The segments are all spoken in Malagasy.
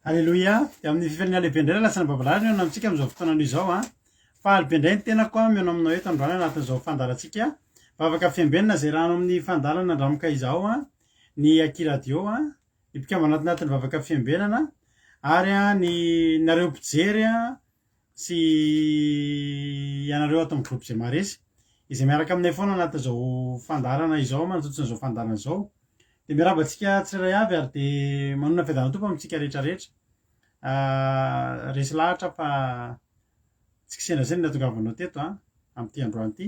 Alleloia, dia amin'ny fifaliana lehibe indray lasana babalary no amintsika amin'izao fotoana izao a. Fa alibe indray ny tenako a miono aminao eto androany anatin'izao fandarantsika vavaka fiambenana izay rano amin'ny fandalana andramika izao a ny akiradio a ny mpikambana anatin'ny vavaka fiambenana ary a ny nareo mpijery a sy ianareo ato amin'ny groupe izay maresy izay miaraka aminay foana anatin'izao fandarana izao manjotsona izao fandarana izao. Dia miarabantsika tsirairay avy ary dia manona fiadanana tompo amintsika rehetrarehetra. Resy lahatra fa tsy kisendraseny ny atongavanao teto amin'ity androany ity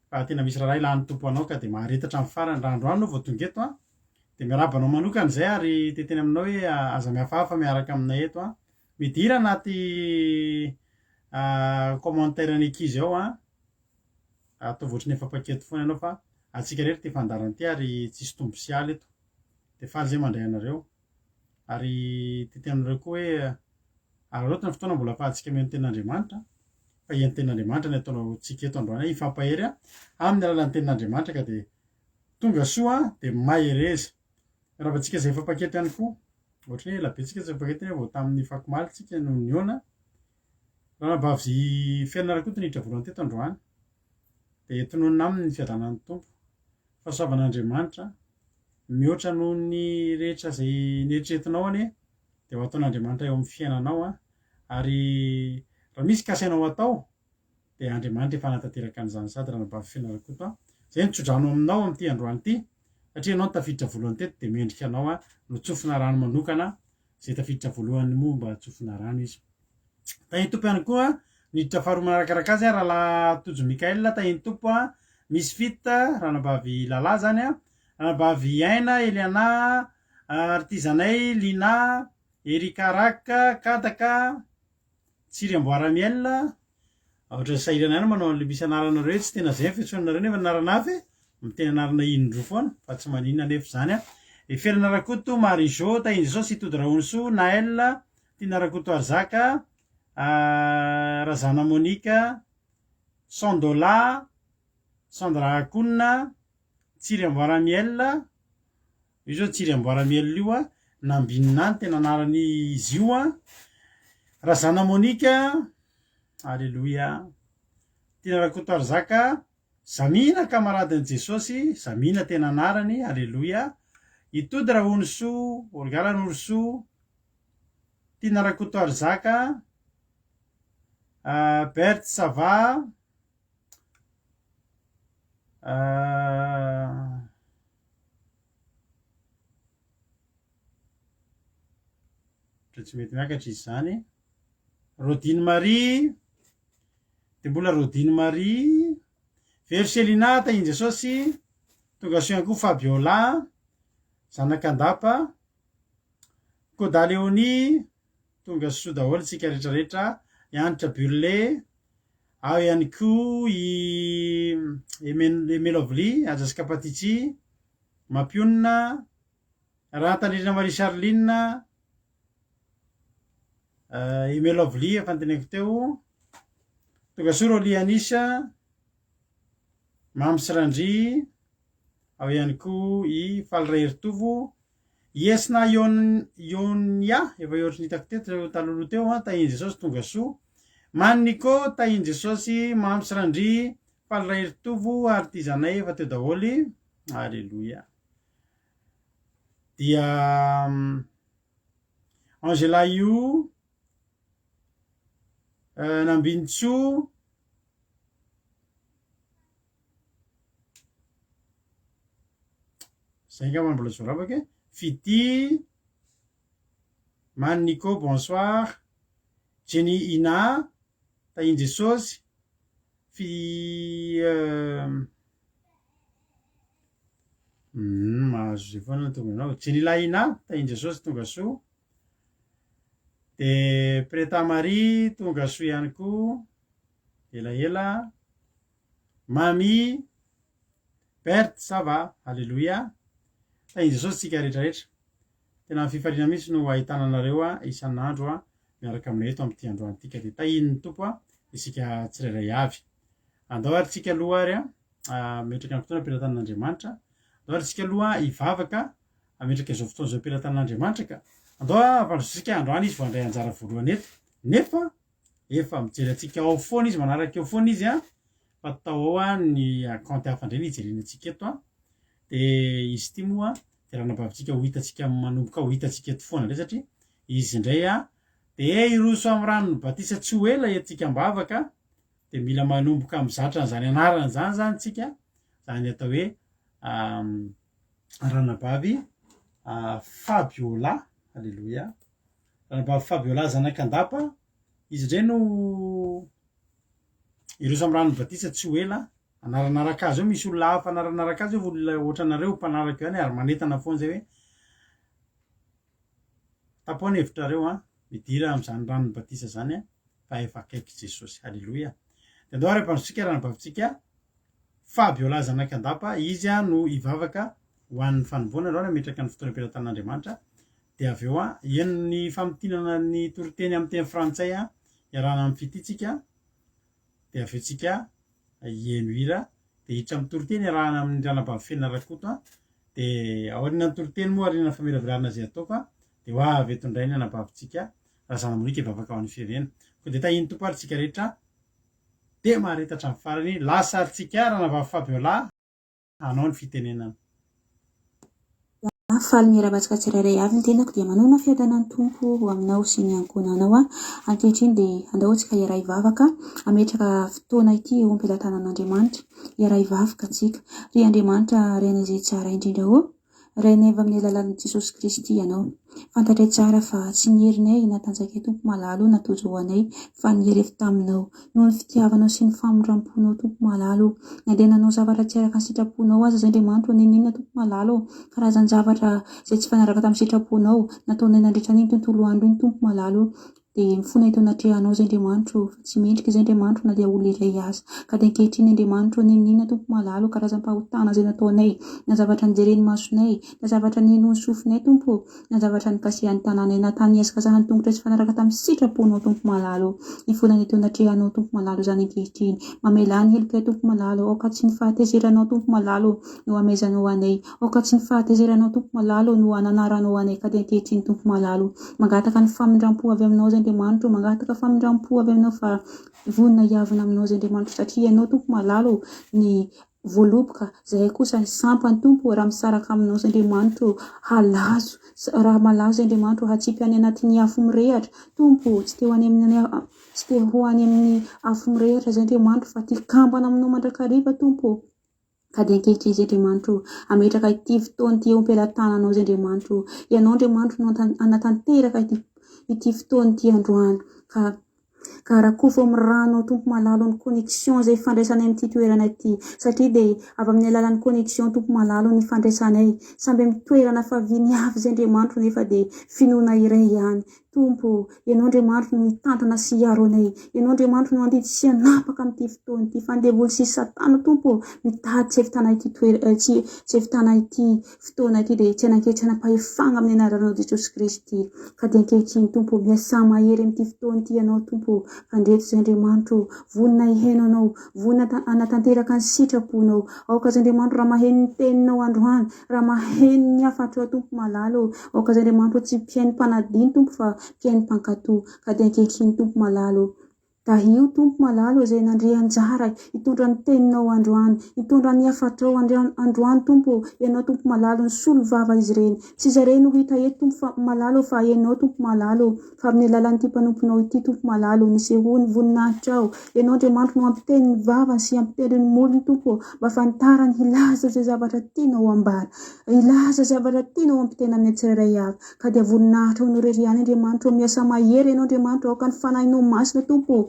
fa tena misy raha ilan'ny tompo anao ka dia maharetatra amin'ny farany raha androany no vao tonga eto dia miarabanao manokana izay ary teteny aminao hoe aza mihafahafa miaraka aminay eto midira anaty commentaire ny ankizy ao atao voatriny efa paketo foana ianao fa atsika rehetra ty fandarana ity ary tsisy tombo sy aly eto dia faly izay mandray anareo ary teteny aminareo koa hoe arotana fotoana mbola afahantsika mihaino tenin'Andriamanitra fa hihaino tenin'Andriamanitra ny ataonao tsika eto androany hifampahery amin'ny alalan'ny tenin'Andriamanitra ka dia tonga soa dia mahereza rabantsika izay efa paketo ihany koa ohatrany hoe labetsika izay paketo vao tamin'ny fakomaly tsika no niona raha nabavy fiainana koa toniditra voalohany teto androany dia tononina aminy ny fiadanan'ny tompo fahasoavan'Andriamanitra mihoatra noho ny rehetra izay nieritreretinao anie dia ho ataon'Andriamanitra eo amin'ny fiainanao ary raha misy kasainao atao dia Andriamanitra efa hanatanteraka an'izany sady raha nabavy fiainana koa izay nitsodrano aminao amin'ity androany ity satria ianao tafiditra voalohany teto dia mendrika anao no tsofina rano manokana izay tafiditra voalohany momba tsofina rano izy. Tahiny tompo ihany koa niditra faharoa manarakaraka azy rahalahy Tojo Mikael tahiny tompo misy fita raha nabavy lalahy zany raha nabavy Aina Eliana Artizanay Lina Erika Raka Kadaka Tsiriamboaramiel ohatra sahirana ihany manao an'ilay misy anaranareo tsy tena izay fiantsoanareo nefa anarana hafa miteny anarana indroa foana fa tsy maninona nefa izany Efelina Rakoto Marijo tahiny Jesosy Sitody Raonso Nael Tina Rakoto Arzaka Razana Monika Sandola Sandra Akonina Tsiriamboaramiel io zao Tsiriamboaramiel io Nambinina ny tena anarany izy io Razana Monika Alleloia Tina Rakoto Arzaka Zamina kamaradin'i Jesosy Zamina tena anarany Alleloia Itody Raonso Orgala Norso Tina Rakoto Arzaka Bert Sava tsy mety miakatra izy zany Rodine Marie dia mbola Rodine Marie Verselina tahiny Jesosy tonga soa ihany koa Fabiola zanak'Andapa Koda Leonie tonga soa daholo tsika rehetrarehetra Yanitra Burle ao ihany koa Emelovli Ajaska Patitsi Mampionina Rantandrina Marie Charline Emelovli efa noteneniko teo tonga soa Rolianisa Mamsirandry ao ihany koa i Faliray Ritovo Iesina Ionia efa ohatry nitako teto taloloha teo tahiny Jesosy tonga soa Maniko tahiny Jesosy Mamsirandry Faliray Ritovo Artizanay efa teo daholy Alleloia dia Angela io Nambintso zay ngamba mbola zoravaka Fity Maniko bonsoir Jenny Ina tahiny Jesosy mahazo zay foana tonga anao Jenny Laina tahiny Jesosy tonga soa dia Preta Marie tonga soa ihany koa elaela Mami Bert Sava Alleloia tahiny Jesosy tsika rehetrarehetra tena fifaliana mihitsy no ahitana anareo isan'andro miaraka aminay eto amin'ity androany ity ka dia tahin'ny tompo isika tsirairay avy andao ary tsika aloha ary metraka ny fotoana ampilatan'Andriamanitra andao ary tsika aloha hivavaka ametraka izao fotoana izao ampilatan'Andriamanitra ka andao vandrosika androany izy voandray anjara voalohany eto nefa efa mijery atsika ao foana izy manaraka eo foana izy fa tao ao ny akaonty hafa indray ny ijerena atsika eto de izy ty moa de raha nabavitsika ho hitatsika manomboka ho hitatsika eto foana ndray satria izy indray de iroso amin'ny rano batisa tsy ho ela etsika mbavaka de mila manomboka mizatra n'zany anarana zany zany tsika zany atao hoe ranabavy Fabiola, alléluia. Ranabavy Fabiola zanak'andapa izy ndray no iroso amin'ny rano batisa tsy ho ela anaranaraka azy eo misy olona hafa anaranaraka azy eo olona ohatranareo mpanaraka eo any ary manetana foana zay hoe tapoany hevitrareo midira am'zany rano batisa zany fa efa akaiky Jesosy, alléluia. De andao ary ampandrotsika ranabavitsika Fabiola zanak'andapa izy no ivavaka ho an'ny fanomboana andao ametraka ny fotoana ampelantan'Andriamanitra de avy eo eno ny famotinana ny toriteny amin'ny teny frantsay iarahana amin'ny fititsika de avy eo tsika ieno hira de hiditra amin'ny toriteny iarahana amin'ny ranabavy Fianarantsoa de aorian'ny toriteny moa aoriana famiravirana zay ataoko de ho avy eto indray ny anabavitsika razanamorika ivavaka ao amin'ny firenena ko de tahiny tompo ary tsika rehetra de maharetatra amin'ny farany lasa tsika ranabavy Fabiola hanao ny fitenenana. Faly miara-batsika tsirairay avy ny tenako dia manona fiadanany tompo aminao sy ny ankonanao ankehitriny dia andahoantsika iray vavaka ametraka fotoana ity eo am-pelantanan'Andriamanitra iray vavaka tsika ry Andriamanitra raina izay tsara indrindra raina avy amin'ny alalan'i Jesosy Kristy ianao fantatray tsara fa tsy nierinay natanjakay tompo malalo natojo ho anay fa niery evy taminao noho ny fitiavanao sy ny famoramponao tompo malalo nandehananao zavatra tsy araka ny sitraponao aza zay Andriamanitra ninina tompo malalo karazany zavatra zay tsy fanaraka tamin'ny sitraponao nataonay nandritra n'iny tontolo andro iny tompo malalo de mifona ito natrehanao zay Andriamanitra fa tsy mendrika zay Andriamanitra na dia olo iray aza ka de ankehitriny Andriamanitra ninina tompo malalo karazam-pahotana zay nataonay na zavatra nijereny masonay na zavatra ninony sofinay tompo na zavatra nikasihan'ny tanànay natany azakazahany tongotra tsy fanaraka tamin'ny sitraponao tompo malalo mifona ito natrehanao tompo malalo zany ankehitriny mamelany helokay tompo malalo ao ka tsy ny fahatezeranao tompo malalo no amezanao anay ao ka tsy ny fahatezeranao tompo malalo no ananaranao anay ka de ankehitriny tompo malalo mangataka ny famindrampo avy aminao zay Andriamanitra mangataka famindrampo avy aminao fa vonina hiavina aminao zay Andriamanitra satria ianao tompo malalo ny voaloboka zay kosa ny sampany tompo raha misaraka aminao zay Andriamanitra halazo raha malazo zay Andriamanitra hatsipy any anatin'ny afo mirehatra tompo tsy te ho any amin'ny afo mirehatra zay Andriamanitra fa tikambana aminao mandrakariva tompo ka de ankehitriny zay Andriamanitra ametraka ity fotoana ity eo am-pelantananao zay Andriamanitra ianao Andriamanitra no anatanteraka ity fotoana ity androany ka rakofo amin'ny rano tompo malalo ny connexion zay fandraisanay amin'ity toerana ity satria de avy amin'ny alalan'ny connexion tompo malalo ny fandraisanay samby amin'ny toerana faviny avy zay Andriamanitra nefa de finoana iray ihany tompo ianao Andriamanitra no mitantana sy hiaro anay ianao Andriamanitra no andidy sy hanapaka amin'ity fotoana ity fandevoly sy satana tompo mitady tsy evitana ity tsy evitana ity fotoana ity de tsy anankehitriny hanapahefana amin'ny anaranao Jesosy Kristy ka de ankehitriny tompo miasa mahery amin'ity fotoana ity ianao tompo fandreto zay Andriamanitra vonina iheno anao vonina anatanteraka ny sitraponao aoka zay Andriamanitra raha maheno ny teninao androany raha maheno ny afatrao tompo malalo aoka zay Andriamanitra tsy mpiainy mpanadiny tompo fa mpiainy mpankatoa ka de ankehitriny tompo malalo tahio tompo malalo zay nandre anjara hitondra ny teninao androany hitondra ny afatrao androany tompo ianao tompo malalo ny solo vava izy reny tsy zareny no hita eto tompo fa malalo fa ianao tompo malalo fa amin'ny alalan'ity mpanomponao ity tompo malalo nisehoany voninahitrao ianao Andriamanitra no ampiteny ny vava sy ampiteny ny molony tompo mba fantarany hilaza zay zavatra tianao ambara hilaza zavatra tianao ampitena amin'ny tsirairay avy ka de voninahitra ho noreriany Andriamanitra miasa mahery ianao Andriamanitra ao ka ny fanahinao masina tompo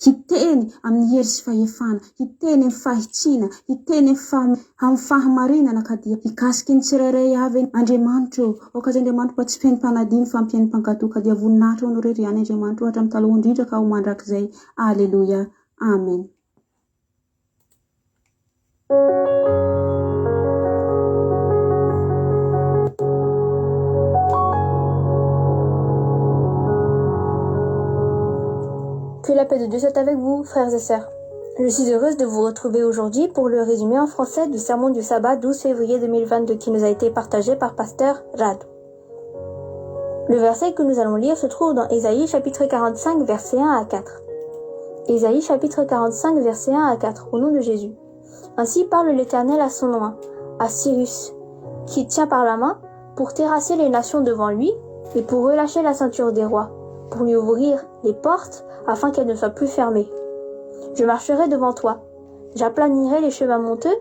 hiteny amin'ny hery sy fahefana hiteny amin'ny fahitsiana hiteny amin'ny fahamarinana ka dia pikasiky ny tsirairay avy Andriamanitra ao ka zay Andriamanitra mba tsy mpiainy mpanadiny fa mpiainy mpankatoa ka dia voninahitra ho noreriany Andriamanitra ohatra amin'ny taloha indrindra ka ho mandrakizay alleluia amen. Que la paix de Dieu soit avec vous, frères et sœurs. Je suis heureuse de vous retrouver aujourd'hui pour le résumé en français du sermon du sabbat 12 février 2022 qui nous a été partagé par Pasteur Rad. Le verset que nous allons lire se trouve dans Ésaïe chapitre 45 versets 1 à 4. Ésaïe chapitre 45 versets 1 à 4, au nom de Jésus. Ainsi parle l'Éternel à son nom, à Cyrus, qui tient par la main pour terrasser les nations devant lui et pour relâcher la ceinture des rois, pour lui ouvrir les portes afin qu'elles ne soient plus fermées. Je marcherai devant toi, j'aplanirai les chemins monteux,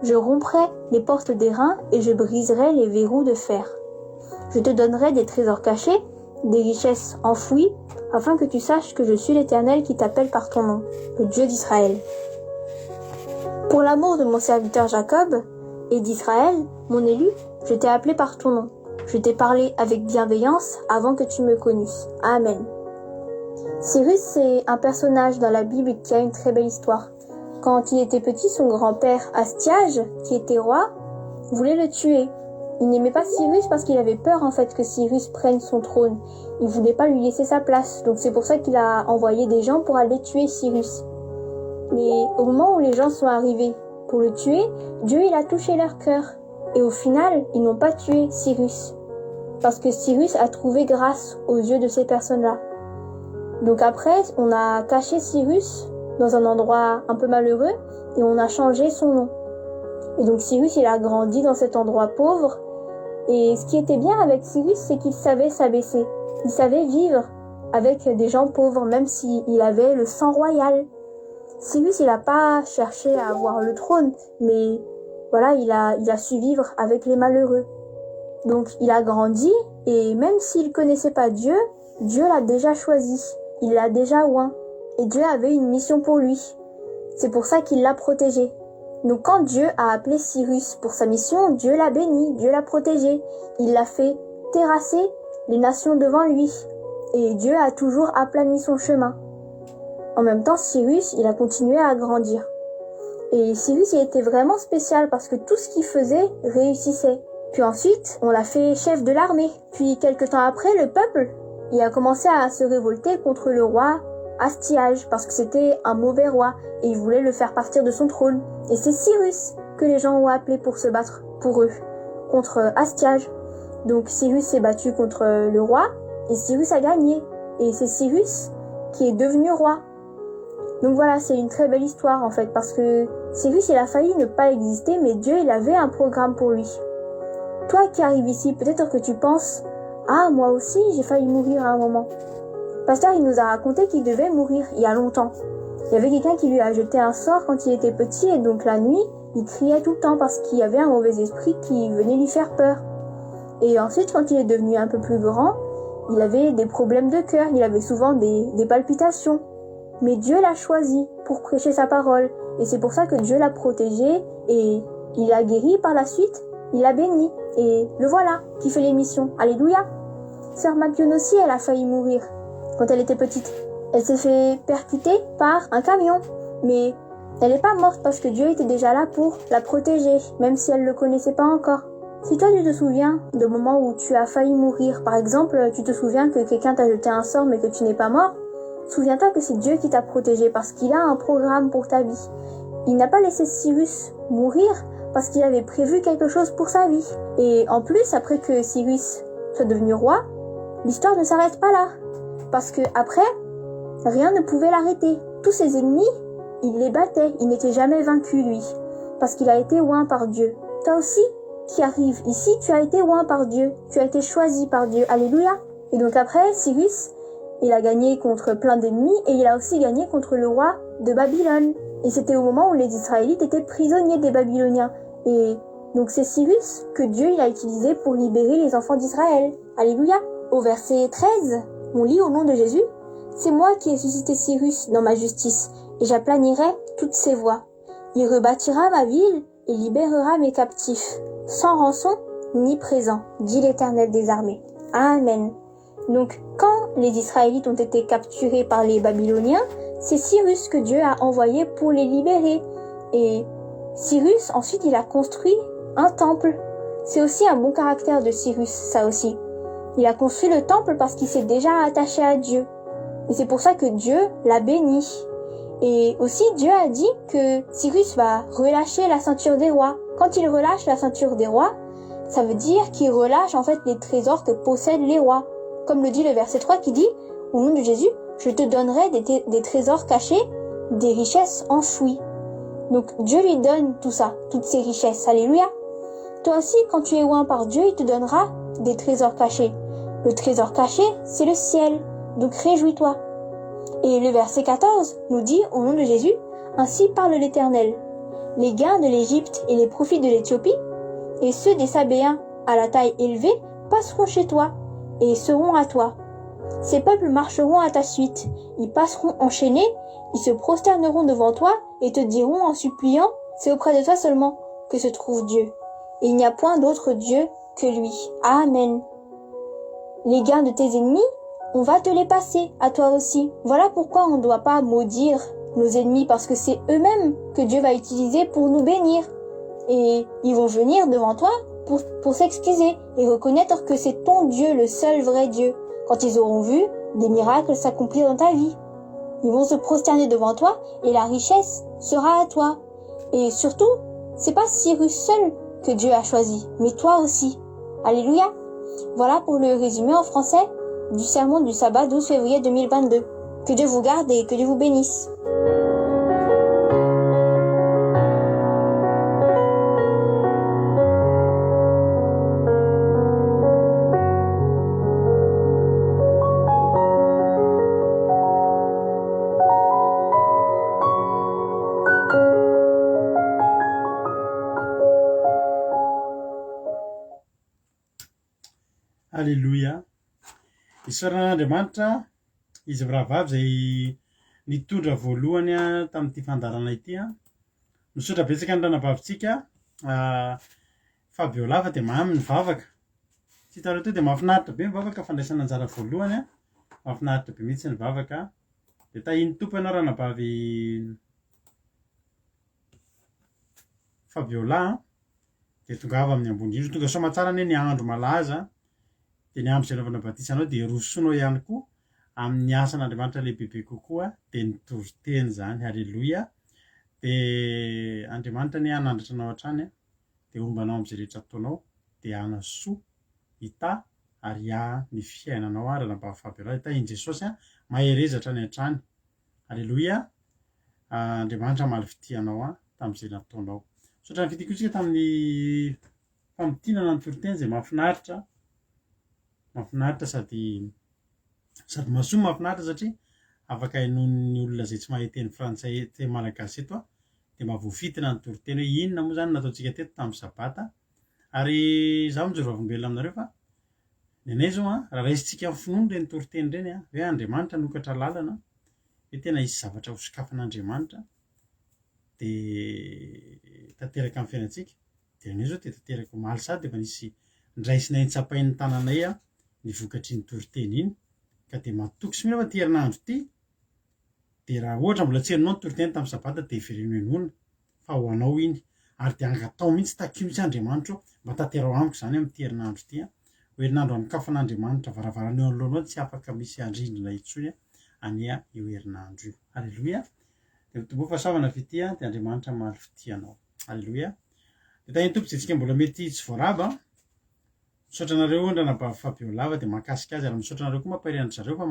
je romprai les portes d'airain et je briserai les verrous de fer. Je te donnerai des trésors cachés, des richesses enfouies, afin que tu saches que je suis l'Éternel qui t'appelle par ton nom, le Dieu d'Israël. Pour l'amour de mon serviteur Jacob et d'Israël, mon élu, je t'ai appelé par ton nom. Je t'ai parlé avec bienveillance avant que tu me connusses. Amen. Cyrus, c'est un personnage dans la Bible qui a une très belle histoire. Quand il était petit, son grand-père Astiage, qui était roi, voulait le tuer. Il n'aimait pas Cyrus parce qu'il avait peur en fait que Cyrus prenne son trône. Il voulait pas lui laisser sa place, donc c'est pour ça qu'il a envoyé des gens pour aller tuer Cyrus. Mais au moment où les gens sont arrivés pour le tuer, Dieu il a touché leur cœur. Et au final, ils n'ont pas tué Cyrus. Parce que Cyrus a trouvé grâce aux yeux de ces personnes-là. Donc après, on a caché Cyrus dans un endroit un peu malheureux et on a changé son nom. Et donc Cyrus, il a grandi dans cet endroit pauvre. Et ce qui était bien avec Cyrus, c'est qu'il savait s'abaisser. Il savait vivre avec des gens pauvres, même s'il avait le sang royal. Cyrus, il n'a pas cherché à avoir le trône, mais voilà, il a su vivre avec les malheureux. Donc il a grandi, et même s'il connaissait pas Dieu, Dieu l'a déjà choisi. Il l'a déjà oint. Et Dieu avait une mission pour lui. C'est pour ça qu'il l'a protégé. Donc quand Dieu a appelé Cyrus pour sa mission, Dieu l'a béni, Dieu l'a protégé. Il l'a fait terrasser les nations devant lui. Et Dieu a toujours aplani son chemin. En même temps, Cyrus, il a continué à grandir. Et Cyrus, il était vraiment spécial parce que tout ce qu'il faisait réussissait. Puis ensuite, on l'a fait chef de l'armée. Puis quelque temps après, le peuple, il a commencé à se révolter contre le roi Astiage parce que c'était un mauvais roi et il voulait le faire partir de son trône. Et c'est Cyrus que les gens ont appelé pour se battre pour eux, contre Astiage. Donc Cyrus s'est battu contre le roi et Cyrus a gagné. Et c'est Cyrus qui est devenu roi. Donc voilà, c'est une très belle histoire en fait, parce que Cyrus, il a failli ne pas exister, mais Dieu, il avait un programme pour lui. Toi qui arrives ici, peut-être que tu penses « Ah, moi aussi, j'ai failli mourir à un moment. » Pasteur, il nous a raconté qu'il devait mourir il y a longtemps. Il y avait quelqu'un qui lui a jeté un sort quand il était petit, et donc la nuit, il criait tout le temps parce qu'il y avait un mauvais esprit qui venait lui faire peur. Et ensuite, quand il est devenu un peu plus grand, il avait des problèmes de cœur, il avait souvent des palpitations. Mais Dieu l'a choisi pour prêcher sa parole. Et c'est pour ça que Dieu l'a protégé et il l'a guéri par la suite. Il l'a béni. Et le voilà qui fait l'émission. Alléluia. Sœur Mapion aussi, elle a failli mourir quand elle était petite. Elle s'est fait percuter par un camion. Mais elle n'est pas morte parce que Dieu était déjà là pour la protéger, même si elle ne le connaissait pas encore. Si toi tu te souviens de moments où tu as failli mourir, par exemple, tu te souviens que quelqu'un t'a jeté un sort mais que tu n'es pas mort, souviens-toi que c'est Dieu qui t'a protégé parce qu'il a un programme pour ta vie. Il n'a pas laissé Cyrus mourir parce qu'il avait prévu quelque chose pour sa vie. Et en plus, après que Cyrus soit devenu roi, l'histoire ne s'arrête pas là. Parce que après, rien ne pouvait l'arrêter. Tous ses ennemis, il les battait. Il n'était jamais vaincu, lui. Parce qu'il a été oint par Dieu. Toi aussi, qui arrives ici, tu as été oint par Dieu. Tu as été choisi par Dieu. Alléluia. Et donc après, Cyrus, il a gagné contre plein d'ennemis et il a aussi gagné contre le roi de Babylone. Et c'était au moment où les Israélites étaient prisonniers des Babyloniens. Et donc c'est Cyrus que Dieu il a utilisé pour libérer les enfants d'Israël. Alléluia. Au verset 13, on lit au nom de Jésus. C'est moi qui ai suscité Cyrus dans ma justice et j'aplanirai toutes ses voies. Il rebâtira ma ville et libérera mes captifs, sans rançon ni présent, dit l'Éternel des armées. Amen. Donc, quand les Israélites ont été capturés par les Babyloniens, c'est Cyrus que Dieu a envoyé pour les libérer. Et Cyrus, ensuite, il a construit un temple. C'est aussi un bon caractère de Cyrus, ça aussi. Il a construit le temple parce qu'il s'est déjà attaché à Dieu. Et c'est pour ça que Dieu l'a béni. Et aussi, Dieu a dit que Cyrus va relâcher la ceinture des rois. Quand il relâche la ceinture des rois, ça veut dire qu'il relâche en fait les trésors que possèdent les rois. Comme le dit le verset 3 qui dit, au nom de Jésus, je te donnerai des trésors cachés, des richesses enfouies. Donc Dieu lui donne tout ça, toutes ces richesses. Alléluia. Toi aussi, quand tu es oint par Dieu, il te donnera des trésors cachés. Le trésor caché, c'est le ciel. Donc réjouis-toi. Et le verset 14 nous dit, au nom de Jésus, ainsi parle l'Éternel. Les gains de l'Égypte et les profits de l'Éthiopie, et ceux des Sabéens à la taille élevée, passeront chez toi, et seront à toi. Ces peuples marcheront à ta suite, ils passeront enchaînés, ils se prosterneront devant toi, et te diront en suppliant, c'est auprès de toi seulement que se trouve Dieu. Et il n'y a point d'autre Dieu que lui. Amen. Les gains de tes ennemis, on va te les passer à toi aussi. Voilà pourquoi on ne doit pas maudire nos ennemis, parce que c'est eux-mêmes que Dieu va utiliser pour nous bénir. Et ils vont venir devant toi pour s'excuser et reconnaître que c'est ton Dieu, le seul vrai Dieu. Quand ils auront vu des miracles s'accomplir dans ta vie, ils vont se prosterner devant toi et la richesse sera à toi. Et surtout, c'est pas Cyrus seul que Dieu a choisi, mais toi aussi. Alléluia. Voilà pour le résumé en français du sermon du sabbat 12 février 2022. Que Dieu vous garde et que Dieu vous bénisse. Alléluia. Isaran'Andriamanitra, izy rahavavy zay nitondra voalohany tamin'ity fandarana ity misaotra betsaka ny ranavavitsika Fabio lava dia mamy ny vavaka. Tsy hitanao to dia mahafinaritra be ny vavaka fandraisana anjara voalohany mahafinaritra be mihitsy ny vavaka. Dia tahiny tompo ianao ranavavy Fabiola dia tongava amin'ny ambony indrindra, tonga soa matsara anie ny andro malaza. Dia ny andro izay anaovana batisa anao dia rosoinao ihany koa amin'ny asan'Andriamanitra lehibehibe kokoa, dia nitoroteny zany. Halleloia. Dia Andriamanitra ny hanandratra anao hatrany dia ombanao amin'izay rehetra ataonao, dia hanasoa hita ary ny fiainanao ranavavy Fabiola. Hitahin'i Jesosy maherezatra any hatrany. Halleloia. Andriamanitra maly fitianao tamin'izay nataonao. Misaotra ny fitikosika tamin'ny famotinana ny toriteny izay mahafinaritra sady mahasoa mahafinaritra satria afaka hainon'ny olona izay tsy mahay teny frantsay teny malagasy eto dia mahavoafitina ny toriteny hoe inona moa zany nataontsika teto tamin'ny sabata. Ary izaho mijoro vavolombelona aminareo fa ny anay zao raha raisintsika amin'ny finoana ireny toriteny ireny hoe Andriamanitra nokatra lalana, hoe tena hisy zavatra ho sokafan'Andriamanitra dia tanteraka amin'ny fiainantsika. Dia anay zao dia tanteraka omaly sady efa nisy ndraisinay nitsapain'ny tananay ny vokatry ny toriteny iny, ka dia matoky sy mihina fa ty herinandro ity dia raha ohatra mbola tsy herinao ny toriteny tamin'ny sabata dia hevereno henona fa ho anao iny, ary dia angatao mihitsy takio mihitsy Andriamanitra mba tanterao amiko zany amin'ity herinandro ity ho herinandro anokafan'Andriamanitra varavarana eo anoloanao tsy afaka misy andrindrina intsony ania io herinandro io. Halleloia. Dia mitombo fahasoavana fity dia Andriamanitra maly fitianao. Halleloia. Dia tahiny tompo izay tsika mbola mety tsy voaraba. Misaotra anareo ranavavy Fabiola dia mahakasika azy, ary misaotra anareo koa mampahery andry zareo fa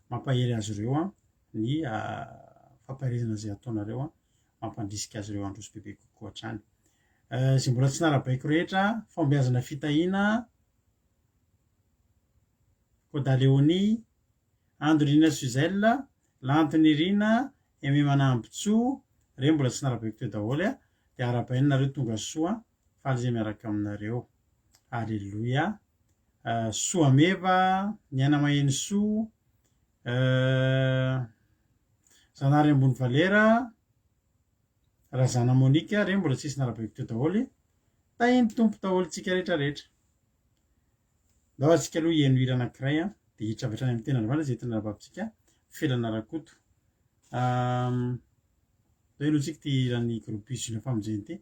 mampahery azy ireo ny fampaherezana izay ataonareo mampandrisika azy ireo androso bebe kokoa hatrany. Izay mbola tsy narabaiko rehetra, fombiazana fitahina Koda Léonie, Andrina Suzelle, Lantony Rina, Aimé Manambotso, ireo mbola tsy narabaiko teo daholo dia arabainy nareo tonga soa faly izay miaraka aminareo. Alléluia. Soa meva, Niana Maheny Soa, Zanary Ambony Valera, Razana Monika, ireo mbola tsisy narabaiko teo daholo. Tahiny tompo daholo tsika rehetrarehetra. Ndao antsika aloha hihaino hira anankiray dia hiditra avy hatrany amin'ny tenandrivana izay tena rababitsika felana rakoto. Dao ilotsika ty hiran'ny groupe Junior Famonjeny ity.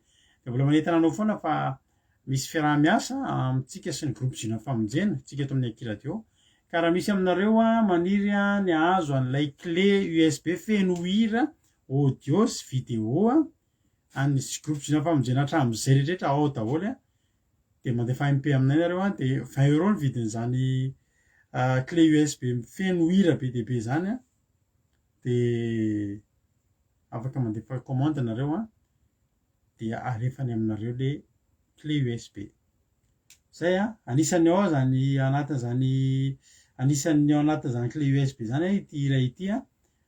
Dia mbola manentana anao foana fa misy fiaraha-miasa amintsika sy ny groupe Junior Famonjeny, tsika eto amin'ny Akiradio. Ka raha misy aminareo maniry ny azo an'ilay clé USB feno hira, audio sy vidéo any groupe Junior Famonjeny hatramin'izay rehetrarehetra ao daholo dia mandefa MP aminay nareo dia 20 € ny vidin'izany clé USB feno hira be dia be zany a dia afaka mandefa commande nareo a dia alefany aminareo le clé USB zay a anisan'ny ao zany anatin'izany anisan'ny ao anatin'izany clé USB zany ity hira ity a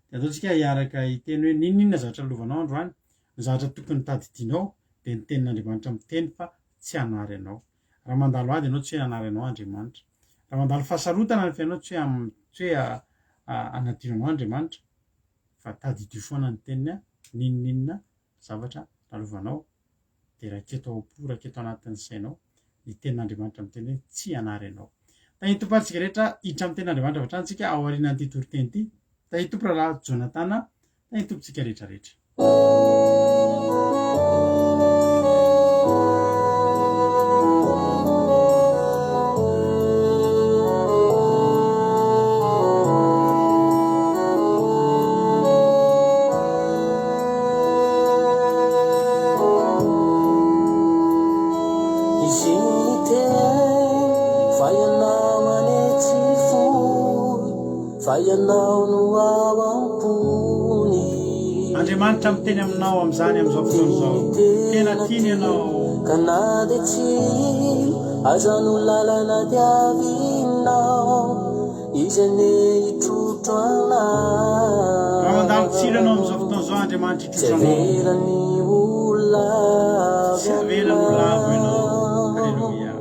dia ataontsika hiaraka hiteny hoe ninona zavatra lovanao androany ny zavatra tokony tadidinao dia ny tenin'Andriamanitra miteny fa tsy hanary anao raha mandalo ady ianao tsy hoe hanary anao Andriamanitra raha mandalo fahasarotana ny fiainao tsy hoe anadio anao Andriamanitra fa tadidio foana ny teniny a ninona zavatra lalovanao dia raketo ao-po raketo anatin'ny sainao ny tenin'Andriamanitra miteny hoe tsy hanary anao tahitopatsika rehetra hiditra amin'ny tenin'Andriamanitra vatransika ao aorianan'ity toriteny ity tahitopo rahalahy Jonatana tahitopotsika rehetrarehetra Andriamanitra miteny aminao amin'izany amin'izao fotoana izao tena tiany ianao ka na dia tsy azano lalana diavinao izay ny hitrotro anahy raha mandalo tsilo ianao amin'izao fotoana izao Andriamanitra hitrotro anao tsy avela ny lavo ianao Alleluia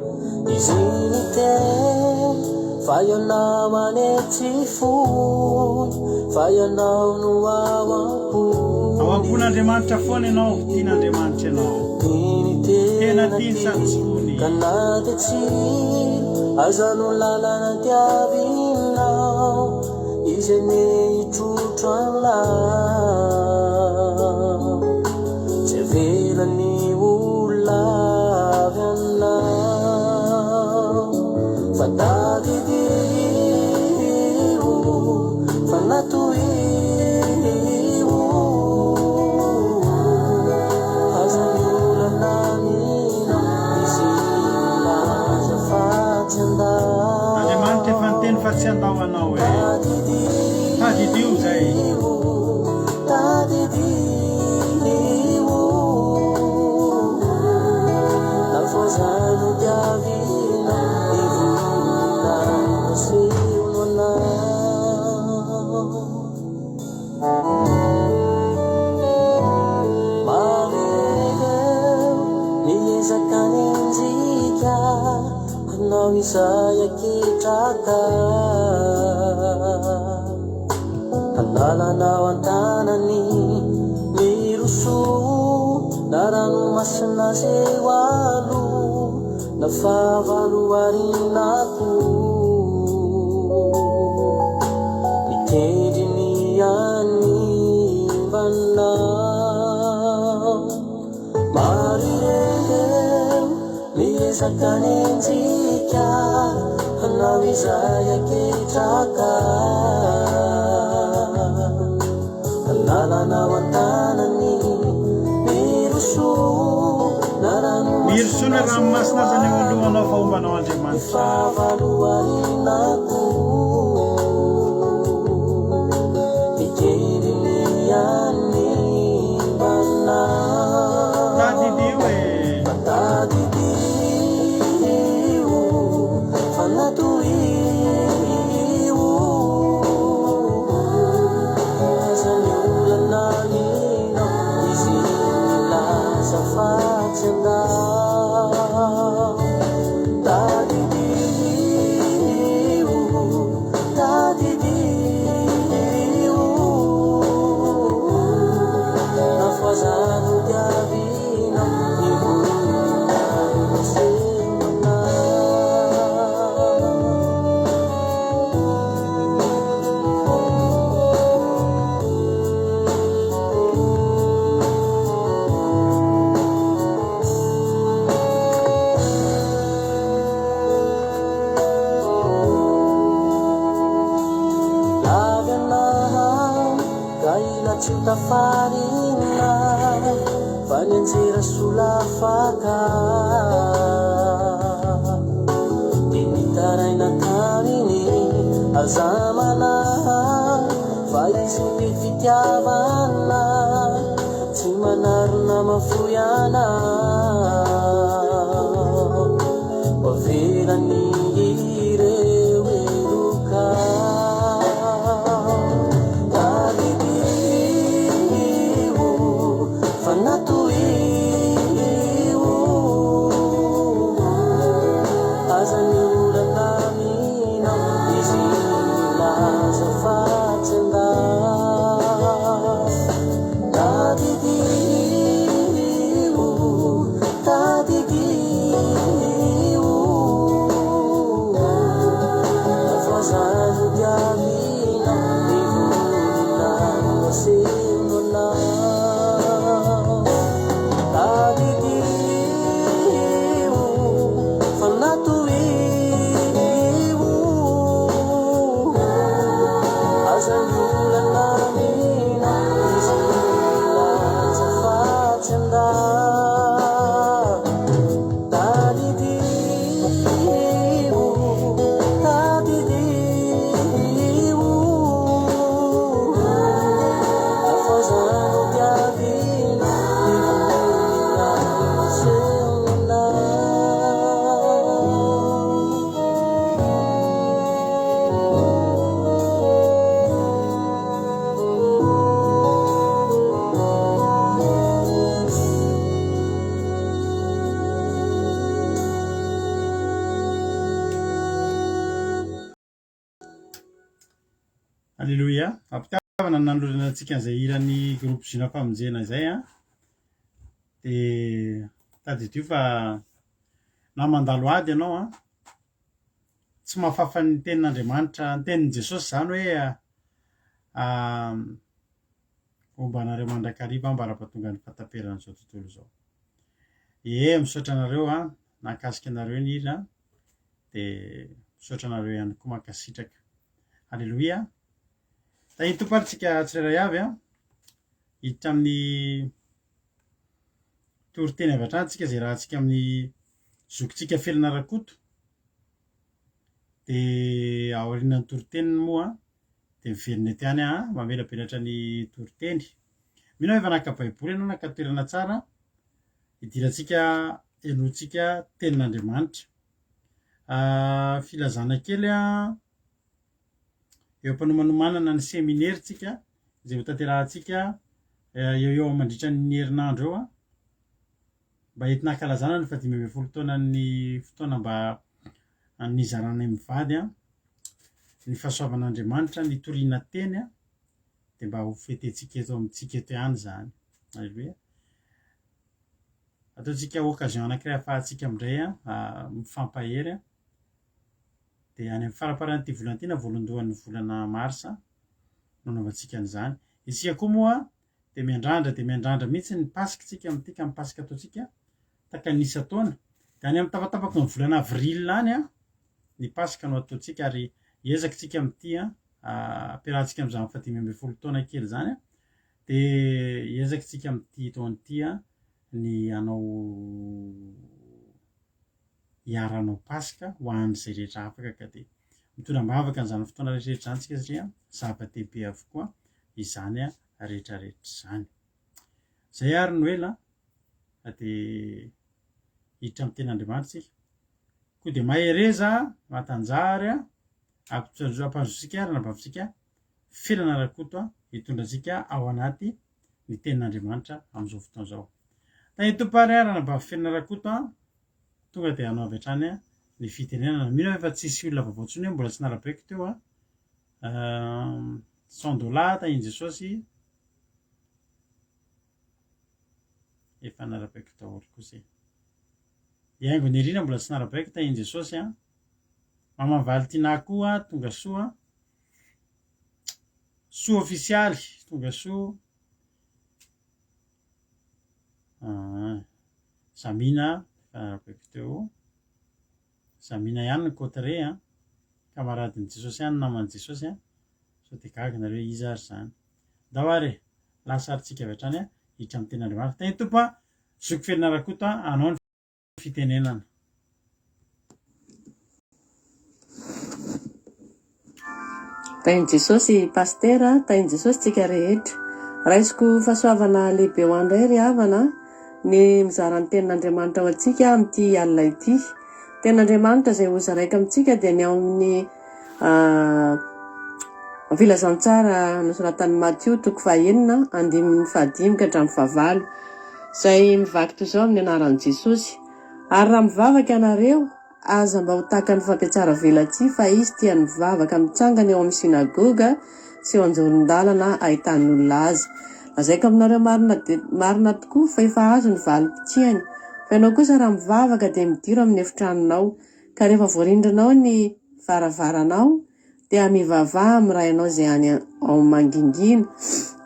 izy ny teny fa ianao manetsy fony fa ianao no ao ampon'Andriamanitra foana ianao tian'Andriamanitra ianao tena tiany sady tsy fony ka na dia tsy azano lalana diavinao izay ny hitrotro anahy tsy avelany olavy anao fa tadidio fa natohio Andriamanitra efa niteny fa tsy andao anao e tadidio zay nafozano diavina ivona seono anao mamereo niezaka ninjika anao izay aketraka analanao an-tanany miroso na ranomasina zay alo na fahavaloarinako mitendry ny animbanao marireo miezaka ninjika anao izay aketraka analanao an-tanany miroso na mirosona ranomasina zany eo alohanao fa ombanao Andriamanitra fahavaloarinako mitendry ny animbanao tadidio e tadidio fa natohio azany olana nino izy milaza fatsy andao tadidio nafazano diavina ivona seona tafarina fanenjera solafaka dinitaraina taminy zamana fa izy ny fitiavana tsy manarona mafoiana wavelany ireo eroka tadidio fanatoio azany olana mina izy laza fatsenda tadidio tadidio afazano diavina ivolina wasenona tadidio fanatoio azany olana mina izy laza fatsenda tadidio tadidio afazano diavina ivolina wasenona Alléluia. Ampitiavana nandrorana antsika an'izay hiran'ny groupe Juna famonjena izay a. Dia tadidio fa na mandalo ady ianao a tsy mahafafa ny tenin'Andriamanitra, ny tenin'i Jesosy zany hoe omba anareo mandrakariva mba rahampatonga ny fahataperan'izao tontolo izao. Misaotra anareo a, nakasika anareo ny hira dia misaotra anareo ihany koa mankasitraka. Alléluia. Tahito paritsika tsirairay avy a hiditra amin'ny toriteny avy hatrany tsika izay rahantsika amin'ny zokintsika felina rakoto. Dia aorianan'ny toriteniny moa dia miverina ety any mamelaperatra ny toriteny. Mino efa naka baiboly ianao naka toerana tsara hidirantsika enoantsika tenin'Andriamanitra. Filazana kely eo ampanomanomanana ny seminairitsika izay ho tanterahantsika eo mandritra ny herinandro eo mba entina hankalazana ny 15 taona ny fotoana mba nizarana mivady ny fahasoavan'Andriamanitra ny toriana teny dia mba ho fetentsika eto amintsika eto ihany zany. Alleluia. Ataontsika occasion anankiray ahafahantsika amindray mifampahery dia any amin'ny faraparan'ity volana ity na voalohany volana marsa nanaovantsika an'izany. Isika koa moa dia miandrandra mihitsy ny pasikatsika amin'ity ka mipasika ataontsika takanisa taona. Dia any amin'ny tapatapaky ny volana avril any ny pasika no ataontsika ary hiezakitsika amin'ity ampiarahantsika amin'izany 15 taona kely zany dia hiezakitsika amin'ity taon'ity ny anao hiaranao pasika ho an'izay rehetra afaka ka dia mitondra-bavaka n'izany fotoana rehetrarehetra zany tsika satria zava-dehibe avokoa izany rehetrarehetra izany. Zay ary no ela dia hiditra amin'ny ten'Andriamanitra isika. Koa dia mahereza matanjary ampanzosika ary nabavitsika felana rakoto hitondrantsika ao anaty ny tenin'Andriamanitra amin'izao fotoana izao. Tahitopary ary nabavy felana rakoto tonga dia hanao avy hatrany ny fitenenana. Mino efa tsisy olona vaovao intsony mbola tsy narabaiko teo $100 tahiny Jesosy efa narabaiko daholo kosa. Haingo ny erina mbola tsy narabaiko tahiny Jesosy mamavaly tiana koa tonga soa ofisialy tonga soa Zamina narabaiko teo. Zamina ihany ny côté kamaradin'i Jesosy ihany naman'i Jesosy sao dia gaga nareo izy ary zany. Ndao ary lasa aritsika avy hatrany hiditra amin'ny ten'Andriamanitra. Teny tompo zoky felina rakoto anao ny fitenenana. Tain'i Jesosy pastera, tain'i Jesosy tsika rehetra. Raisiko fahasoavana lehibe ho andray ry havana ny mizara ny tenin'Andriamanitra ao antsika amin'ity alina ity. Tenin'Andriamanitra izay ho zaraika amintsika dia ny ao amin'ny filazantsara nosoratan'i Matthieu 9:1-5 izay mivaky izao amin'ny anaran'i Jesosy. Ary raha mivavaka ianareo, aza mba ho tahaka ny fampiatsara velatsia fa izy tia mivavaka mitsangana eo amin'ny sinagoga sy eo anjoron-dalana ahitany olona azy. Lazaiko aminareo marina tokoa fa efa azo ny valim-potsiany. Fa ianao kosa raha mivavaka dia midiro amin'ny efitranonao, ka rehefa voarindranao ny varavaranao dia mivavaha amin'ny ray anao izay any ao mangingina,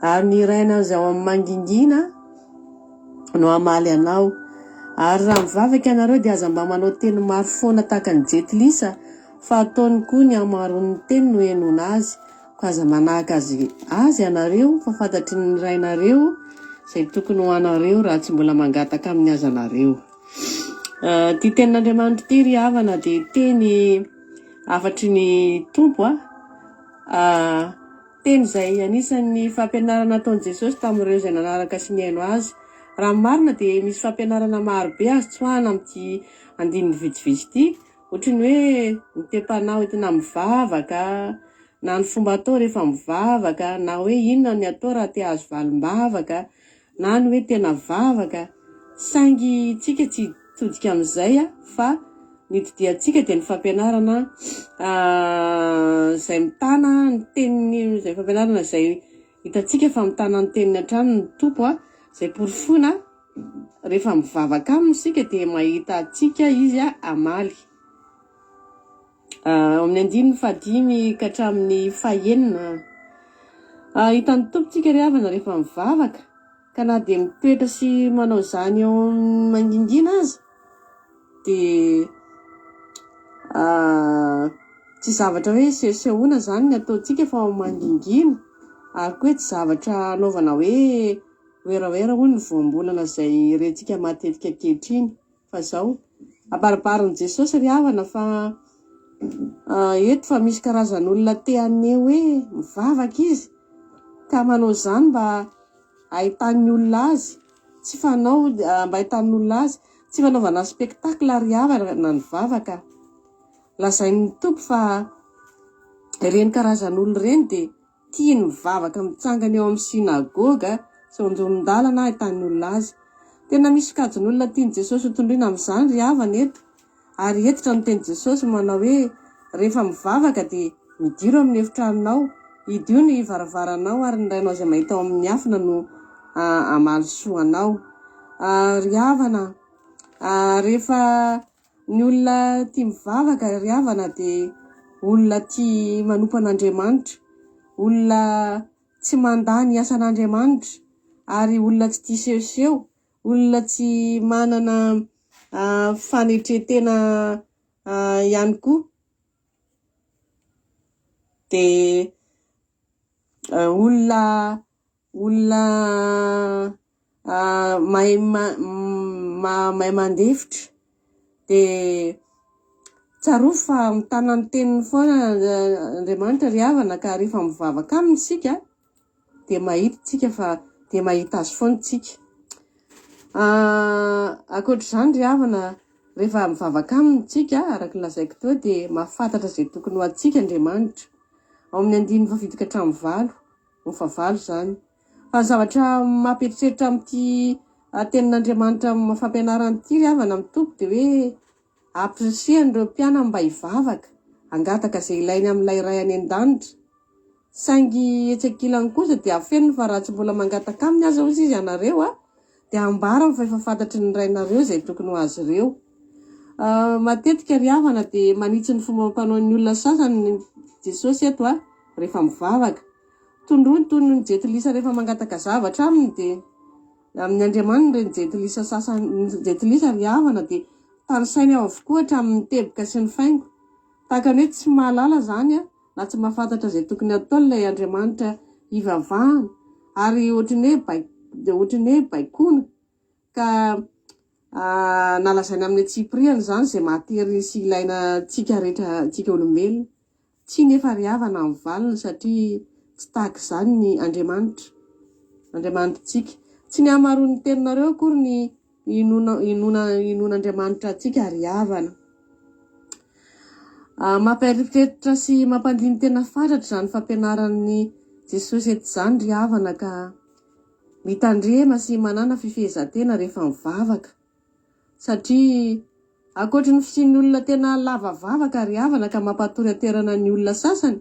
ary ny ray anao izay ao amin'ny mangingina no amaly anao. Ary raha mivavaka ianareo dia aza mba manao teny maro foana tahaka ny jetilisa, fa ataony koa ny amaron'ny teny no henona azy. Ka aza manahaka azy ianareo fa fantatry ny rainareo izay tokony ho anareo raha tsy mbola mangataka amin'ny azanareo. Ty tenin'Andriamanitra ty ry havana dia teny afatry ny tompo teny izay anisan'ny fampianarana ataon'i Jesosy tamin'ireo izay nanaraka sy nihaino azy. Raha marina dia misy fampianarana maro be azo tsoahana amin'ity andininy vitsivitsy ity, ohatra ny hoe mitem-panao entina mivavaka, na ny fomba atao rehefa mivavaka, na hoe inona ny atao raha te hahazo valim-bavaka, na ny hoe tena vavaka. Saingy tsika tsy todika amin'izay fa ny didiantsika dia ny fampianarana izay mitana ny teniny, izay fampianarana izay hitantsika fa mitana ny teniny hatrany ny tompo izay porofona rehefa mivavaka aminy isika dia mahita atsika izy amaly. Amin'ny 5 ka hatramin'ny 9 hitan'ny tompontsika ry havana rehefa mivavaka ka na dia mitoetra sy manao izany eo mangingina azy dia tsy zavatra hoe sehoana izany ny ataontsika fa ao mangingina, ary koa tsy zavatra anaovana hoe oeraoera hoy ny voambolana izay rentsika matetika ankehitriny. Fa izao abaribarin'i Jesosy ry havana fa eto fa misy karazan'olona te haneho hoe mivavaka izy, ka manao izany mba ahitany olona azy, tsy fanao mba ahitany olona azy, tsy fanaovana spektakla ry havana ny vavaka. Lazain'ny tompo fa ireny karazan'olona ireny dia tia ny mivavaka mitsangana eo amin'ny sinagoga sy eo anjoron-dalana ahitany olona azy. Tena misy kajin'olona tian'i Jesosy ho tondroina amin'izany ry havana eto. Ary etitra no teny Jesosy manao hoe rehefa mivavaka dia midiro amin'ny efitranonao, idio ny varavaranao, ary ny rainao izay mahita ao amin'ny afina no amaly soanao. Ry havana, rehefa ny olona tia mivavaka ry havana dia olona tia manompo an'Andriamanitra, olona tsy mandany asan'Andriamanitra, ary olona tsy tia sehoseho, olona tsy manana fanetretena ihany koa. Dia olona mahay mandefitra. Dia tsaroa fa mitana ny teniny foana Andriamanitra ry havana, ka rehefa mivavaka aminy isika dia mahita tsika fa dia mahita azy foana tsika. Ankoatr'izany ry havana, rehefa mivavaka aminy tsika araka ny lazaiko teo dia mahafantatra izay tokony ho antsika Andriamanitra. Ao amin'ny 9-9 ny fahavalo izany. Fa ny zavatra mampieritreritra amin'ity tenin'Andriamanitra fampianarana ity ry havana amin'ny tompo dia hoe ampirisihany ireo mpianana mba hivavaka, angataka izay ilainy amin'ilay ray any an-danitra. Saingy etsy ankilany kosa dia afenony fa raha tsy mbola mangataka aminy aza hozy izy ianareo dia ambarany fa efa fantatry ny rainareo izay tokony ho azy ireo. Matetika ry havana dia manitsy ny fomba mampanaon'ny olona sasany Jesosy eto rehefa mivavaka. Tondroiny toy ny jetilisa rehefa mangataka zavatra aminy dia amin'ny Andriamanitra ny jetilisa sasany, ny jetilisa ry havana dia tanisainy ao avokoa hatramin'ny teboka sy ny faingo. Tahaka ny hoe tsy mahalala izany na tsy mahafantatra izay tokony atao ilay Andriamanitra hivavahana, ary ohatran'ny hoe baikona ka nalazainy amin'ny atsipiriany izany izay mahatery sy ilaina tsika rehetra, tsika olombelona. tsy nefa riavana amin'ny valiny satria tsy tahaka izany ny Andriamanitra tsy ny hamaroany teninareo akory ny inon'Andriamanitra antsika riavana. Mampaeritreritra sy mampandiny tena fatratra izany fampianaran'ny Jesosy eto izany riavana ka mitandrema sy manana fifehezantena rehefa mivavaka satria ankoatra ny fisian'ny olona tena lava vavaka riavana ka mampatory aterana ny olona sasany,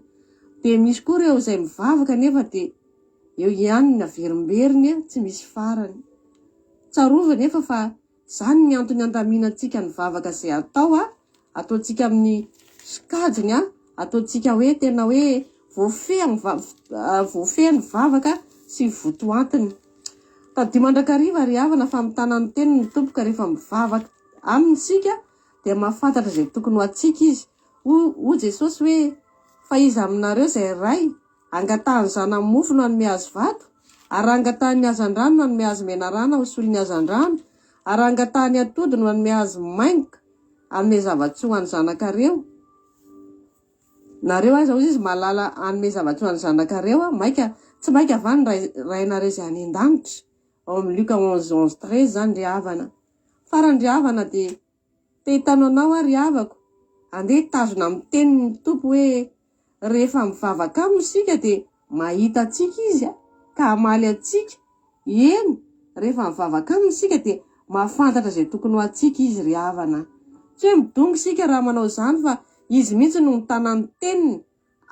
dia misy koa ireo izay mivavaka nefa dia eo ihany ny averimberiny tsy misy farany. Tsarova nefa fa izany ny antony andaminantsika ny vavaka izay ataontsika amin'ny sokajiny, ataontsika hoe tena hoe voafehy ny vavaka sy votoantiny. Tadio mandrakariva riavana fa mitana ny teniny ny tompoka rehefa mivavaka amintsika dia mahafantatra izay tokony ho antsika izy. Ho Jesosy hoe fa iza aminareo izay ray angatahany zana mofo no hanome azy vato, ary angatahany hazan-drano no hanome azy menarana hosolo ny hazan-drano, ary angatahany atody no hanome azy maingoka hanome zava-tsy ho an'ny zanakareo. Nareo aza hozy izy mahalala hanome zava-tsy ho an'ny zanakareo tsy maika avany rainareo izay any an-danitra. Ao amin'ny Luka 11:13 zany riavana. Farany riavana dia te hitanao anao ary havako, andeha hitazona amin'ny tenin'ny tompo hoe rehefa mivavaka aminy isika dia mahita antsika izy ka hamaly antsika. Eny, rehefa mivavaka aminy isika dia mahafantatra izay tokony ho antsika izy riavana. Tsy hoe midongy isika raha manao izany fa izy mihitsy no mitana ny teniny,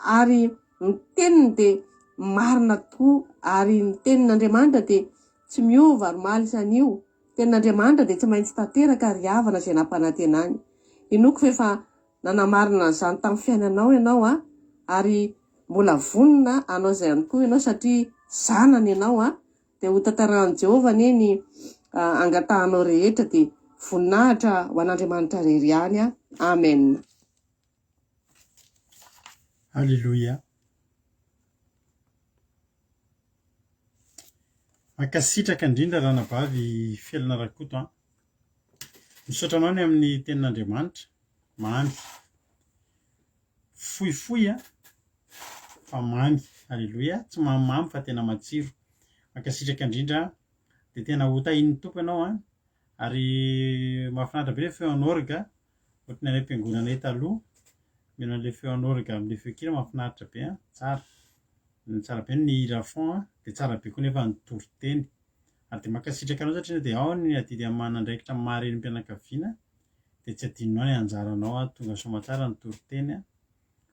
ary ny teniny dia marina tokoa, ary ny tenin'Andriamanitra dia tsy miova ary maly isan'io. Tenin'Andriamanitra dia tsy maintsy tanteraka riavana izay nampanantenany. Inoko fa nanamarina izany tamin'ny fiainanao ianao ary mbola vonona anao izay ihany koa ianao satria zanany ianao dia ho tantarahan'i Jehovah anie ny angatahanao rehetra dia voninahitra ho an'Andriamanitra irery ihany. Amen. Halleloia. Mankasitraka indrindra ranabavy felina rakoto misaotra anao ny amin'ny tenin'Andriamanitra mamy fohifohy fa mamy. Halleloia. Tsy mamimamy fa tena matsiro. Mankasitraka indrindra dia tena ho tahin'ny tompo ianao ary mahafinaritra be ilay feon'ny orga ohatran'ny any am-piangonana taloha, mino an'ilay feon'ny orga amin'ilay feo kely mahafinaritra be. Tsara be ny hira fond dia tsara be koa nefa ny toriteny. Ary dia mankasitraka anao satria dia ao ny adidy amin'ny manandraikitra amin'ny maharen'ny mpianakaviana dia tsy adinonao ny anjaranao tonga soa matsara ny toriteny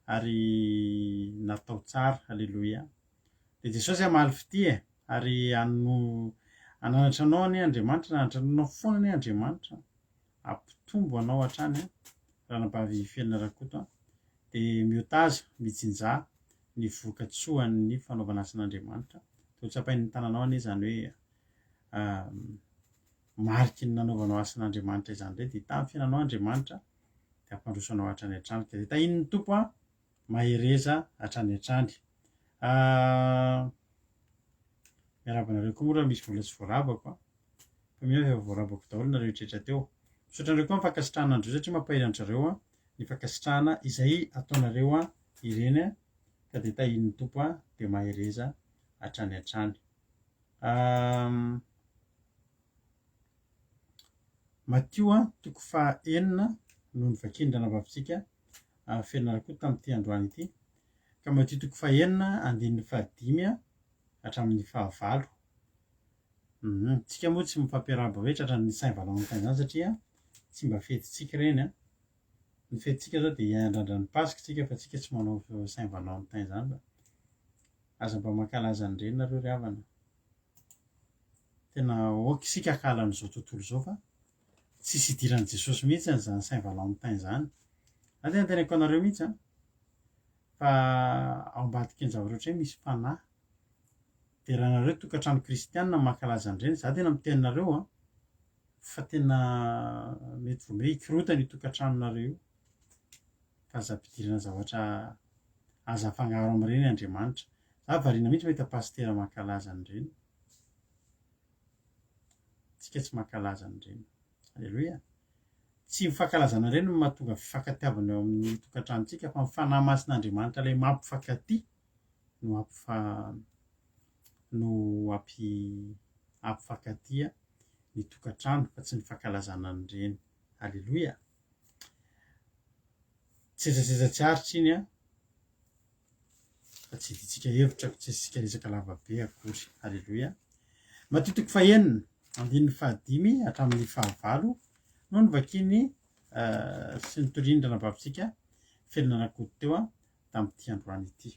ary natao tsara. Halleloia. Dia Jesosy hamaly fity ary ananatra anao ny Andriamanitra, nanatra anao foana ny Andriamanitra, ampitombo anao hatrany ranabavy felina rakoto dia miotaza mijinja ny vokatsoan'ny fanaovana asan'Andriamanitra. Dia ho tsapain'ny tananao anie izany hoe mariky ny nanaovanao asan'Andriamanitra izany indray dia tamin'ny fiainanao Andriamanitra dia ampandrosoanao hatrany hatrany ka dia tahin'ny tompo mahereza hatrany hatrany. Miarabanareo koa moa misy vola tsy voarabako fa mino efa voarabako daholo nareo rehetra teo. Misaotra anareo koa amin'ny fankasitrahana andreo satria mampahirantsareo ny fankasitrahana izay ataonareo ireny ka dia tahin'ny tompo dia mahereza hatrany hatrany. Matio 9:9 no nivakiany ranabavitsika felina rakoto tamin'ity androany ity. Ka Matio 9:9-15 hatramin'ny 19. Tsika moa tsy mifampiarahaba hoe tratran'ny Saint Valentin izany satria tsy mba fetintsika ireny. Ny fetintsika zao dia andrandrany Pasika tsika fa tsika tsy manao Saint Valentin izany fa aza mba mankalaza an'ireny nareo riavana. Tena oka isika akala an'izao tontolo izao fa tsisy idiran'i Jesosy mihitsy an'izany Saint Valentin izany. Tena teneniko anareo mihitsy fa ao ambadiky ny zavatra ohatray misy fanahy dia raha nareo tokantrano kristianina mankalaza an'ireny, za tena miteny nareo fa tena mety vao hikorotana io tokantranonareo io fa aza ampidirana zavatra aza afangaro amin'ireny Andriamanitra. Za variana mihitsy mahita pastera mankalaza an'ireny. Tsika tsy mankalaza an'ireny. Halleloia. tsy mifankalazana ireny no mahatonga fifankatiavana eo amin'ny tokantranontsika fa mifanahy masin'Andriamanitra ilay mampifankatia no ampifankatia ny tokantrano fa tsy ny fankalazana an'ireny. Halleloia. Tsezatseza-tsiaritra iny fa tsy hiditsika hevitra tsy isika resaka lavabe akory. Halleloia. Matitiko fahenina andininy fahadimy hatramin'ny fahavalo no nivakiny sy nitoriandrana babitsika felina anakody teo tamin'ity androany ity.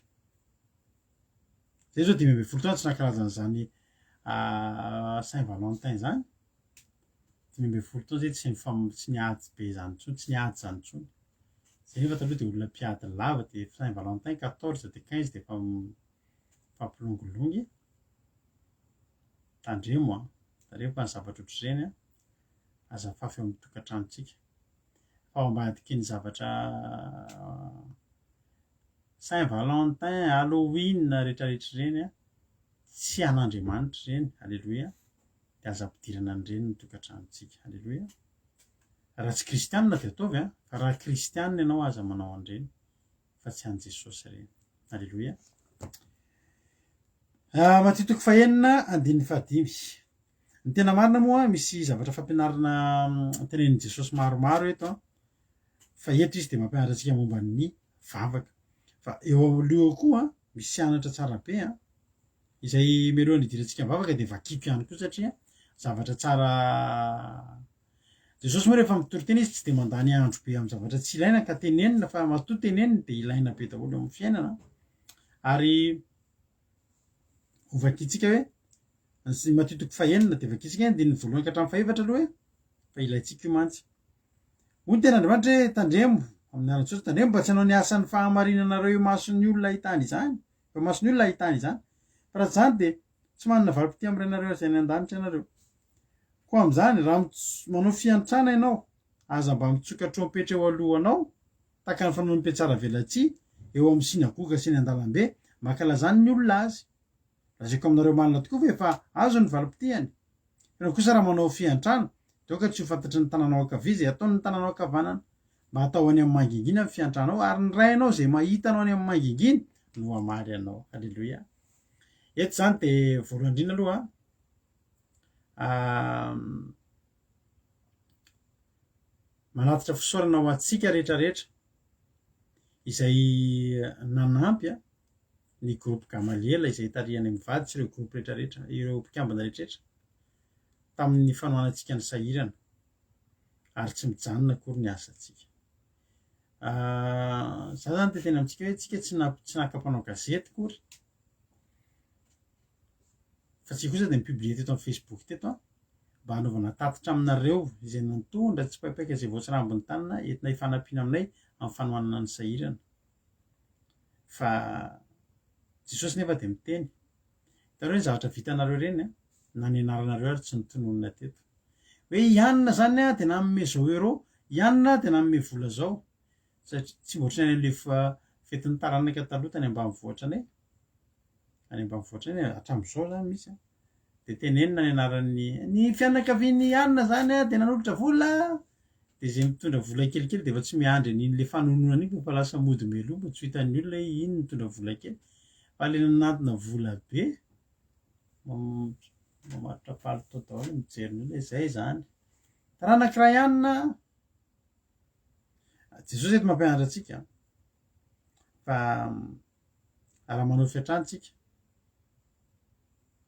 Zay zao 5 taona tsy nankalazana zany Saint Valentin zany. 5 taona zay tsy niady be zany intsony, tsy niady zany intsony. Zay nefa taloha dia olona mpiady lava dia Saint Valentin 14 dia 15 dia efa mifampilongolongy. Tandremo rehefa ny zavatra ohatr'ireny azafafy eo amin'ny tokantranontsika. Fa ao ambadiky ny zavatra Saint Valentin, Halloween rehetrarehetra ireny tsy an'Andriamanitra ireny. Halleloia. Dia aza ampidirana an'ireny ny tokantranontsika. Halleloia. Raha tsy kristianina dia ataovy fa raha kristianina ianao aza manao an'ireny fa tsy an' Jesosy ireny. Halleloia. Matitiko fahenina andininy fahadimy. Ny tena marina moa misy zavatra fampianarana tenenin' Jesosy maromaro eto fa eto izy dia mampianatra antsika momba ny vavaka. Fa eo aloha koa misy anatra tsara be izay mialohan'ny hidirantsika ny vavaka dia vakiko ihany koa satria zavatra tsara. Jesosy moa rehefa mitory-tena izy tsy dia mandany andro be amin'ny zavatra tsy ilaina ka tenenina fa matoa tenenina dia ilaina be daholo amin'ny fiainana. Ary ho vakitsika hoe ny matitiko fahenina dia vakitsika andininy voalohany ka hatramin'ny fahaefatra aloha fa ilaitsika io mantsy. Hoy ny ten'Andriamanitra hoe tandremo amin'ny alatsotra tandremo mba tsy hanao ny asan'ny fahamarinanareo io mason'ny olona ahitany izany. Fa mason'ny olona ahitany izany. Fa raha izany dia tsy manana valim-potoana amin'irenareo izay any an-danitra ianareo. Koa amin'izany raha manao fiantrana ianao aza mba mitsoka trompetra eo alohanao tahaka ny fanaon'ny Mpiatsara Velatsia eo amin'ny sinagoga sy ny an-dalambe mankalazany ny olona azy. Lazaiko aminareo malina tokoa fa efa azo ny valim-potoany. Ianao kosa raha manao fiantrana dia oka tsy ho fantatry ny tanànao ankavia izay ataony ny tanànao ankavanana mba hatao any amin'ny mangingina amin'ny fiantranao ary ny rainao izay mahitanao any amin'ny mangingina no hamaly anao. Halleloia. Eto izany dia voalohany indrindra aloha manatitra fisaorana ho antsika rehetrarehetra izay nanampy ny groupe Gamaliel izay tarihany mivady sy ireo groupe rehetrarehetra, ireo mpikambana rehetrarehetra tamin'ny fanohanantsika ny sahirana ary tsy mijanona akory ny asantsika. Za zany dia tena amintsika hoe tsika tsy nakapanao gazety kory fa tsika kosa dia mipiblie teto amin'ny Facebook teto mba hanaovana tatitra aminareo izay nantondra tsy paipaika izay voatsirambiny tanana entina hifanampiana aminay amin'ny fanohanana ny sahirana. Fa Jesosy nefa dia miteny hitanareo ny zavatra vitanareo ireny na ny anaranareo ary tsy nitononona teto hoe ianona zany dia nanome zao euro, ianona dia nanome vola zao satria tsy mboatra ny an'ilay fetin'ny taranaka taloha tany ambanivohitra anay any ambanivohitra any hatramin'izao zany misy dia tenenina ny anaran'ny fianakavian'ny ianona zany dia nanolotra vola dia izay mitondra vola kelikely dia efa tsy miandry n'in'ilay fanononana iny fa lasa mody melombo tsy hitan'ny olona iny mitondra vola kely fa ilay nanantona vola be mamatotra palitao daholo mijery ny olona izay zany raha anankiray ianona. Jesosy eto mampianatra antsika fa raha manao fiantrantsika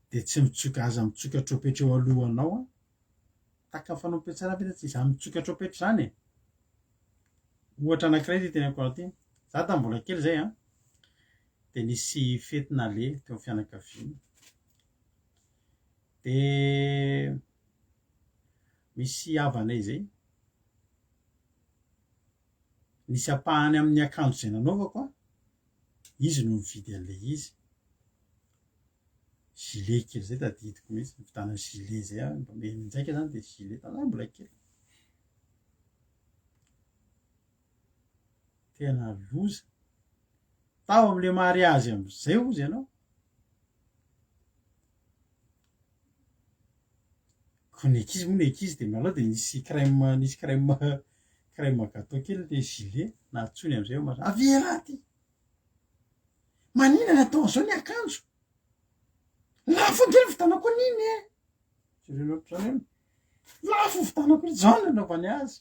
dia tsy mitsoka aza mitsoka tropetra eo alohanao tahaka ny fanao Mpiatsara Velatsia izany mitsoka tropetra izany ohatra anankiray ty teneniko anao ty. Za tamin'ny mbola kely zay dia nisy fetina le teo amin'ny fianakaviana dia misy havanay zay nisy apahany amin'ny akanjo izay nanaovako izy no mividy an'ilay izy gilet kely zay tadidiko mihitsy nivitanany gilet zay mba minjaika zany dia gilet tanahy mbola kely tena loza tao amin'ilay mariazy amin'izay ozy ianao ko ny ankizy moa ny ankizy dia mialao dia nisy crème crème gâteau kely le gilet na atsony am'izay ma avera ty manina ny atao zao ny akanjo lafo kely vitanako aniny e zany lafo vitanako zao ny anaovany azy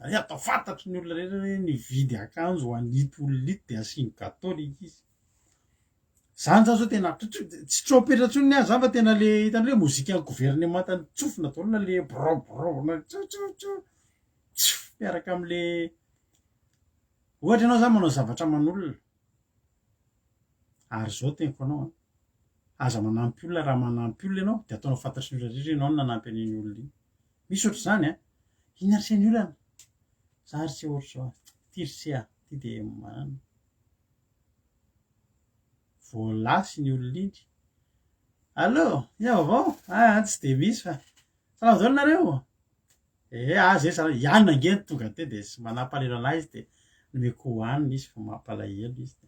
ary atao fantatry ny olona rehetra nividy akanjo ho an'ito olona ito de asiny katôlika izy zany zao tena tsy tropetra tsony ny azy zany fa tena le hitan'ny hoe mozika gouvernement ny tsofina daolona le brobrob miaraka am'le ohatra ianao zany manao zavatra man'olona ary zao teniko anao aza manampy olona raha manampy olona ianao de ataonao fantatry ny olona rehetra ianao no nanampy an'iny olona iny misy ohatry zany iny arseny olana za ry se ohatry zao ty ry se ty de manana voalasy ny olona iny allo iao avao tsy de misy fa salama daholo nareo zay sa ianona angeny tonga te de sy manampalelo anazy izy de nomeko hoanina izy fa mampalahelo izy de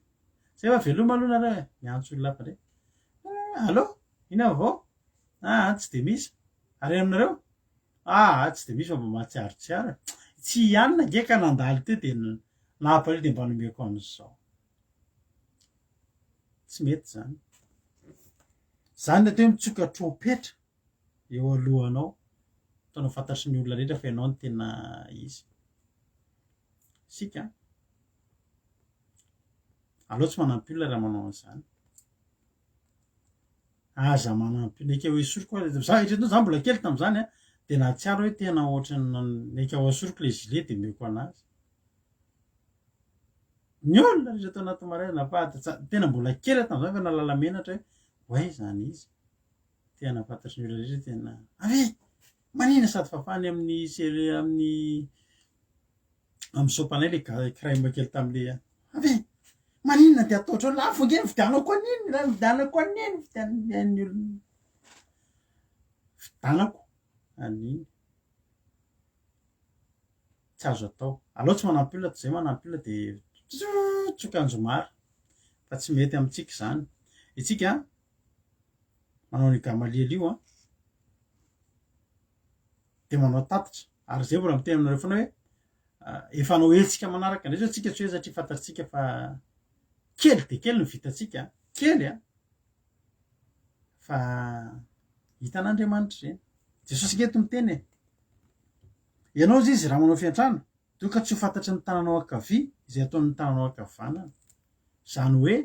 zay fa veloma aloha nareo miantso olona hafa ndray allo ina avao tsy de misy ary aminareo tsy de misy fa mba mahatsiarotsiaro tsy ianona nge ka nandalo te de nampalelo de mba nomeko an'izao tsy mety zany zany le teo mitsoka tropetra eo alohanao ataonao fantatry ny olona rehetra fa ianao ny tena izy sika aleo tsy manampy olona raha manao an'izany aza manampy neka ho esoriko za hitreto za mbola kely tam'izany de nahatsiaro hoe tena ohatry neka ho esoriko le gilet de meko anazy ny olona rehetra tao anaty marena fa tena mbola kely tam'izany fa nalala menatra hoe way zany izy tena fantatry ny olona rehetra tena ave manina sady fafany amin'ny amin'ny sopanay le crème kely tam'le ave maninona de ataotra lafo nge vidianako aniny raha vidianako aniny vidian'ny olona vidanako aniny tsy azo atao aleo tsy manampy olona tsy zay manampy olona de tsokanjo maro fa tsy mety amitsika zany itsika manao ny gamaliel io de manao tatitra ary zay mbola miteny aminareo foana hoe efa nao hetsika manaraka ndray zao tsika tsy hoe satria fantatsika fa kely de kely ny vitatsika kely fa hitan'Andriamanitra zeny Jesosy ngeto miteny ianao izy raha manao fiantrano to ka tsy ho fantatry ny tananao ankavia izay ataon'ny tananao ankavanana zany hoe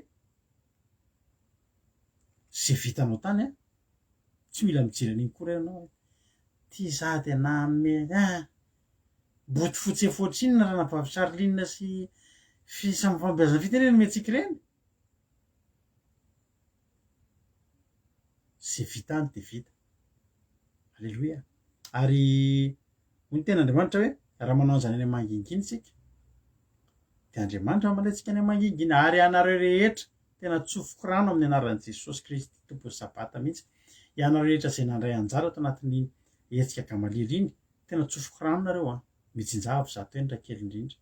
zay vitanao tany tsy mila mijery an'iny koa ianao ty za de name boty fotsy efoatrinina raha navavy sarolinina sy fisamifambiazana fiteneny metsika ireny zay vitany de vita alleloia ary ny tena Andriamanitra hoe raha manao an'izany any manginginy sika de Andriamanitra malentsika any manginginy ary anareo rehetra tena tsofoko rano amin'ny anaran'i Jesosy Kristy tompony sabata mihitsy ianareo rehetra zay nandray anjara tao anatin'ny hetsika gamaliel iny tena tsofoko rano nareo mijinjava za to endra kely indrindra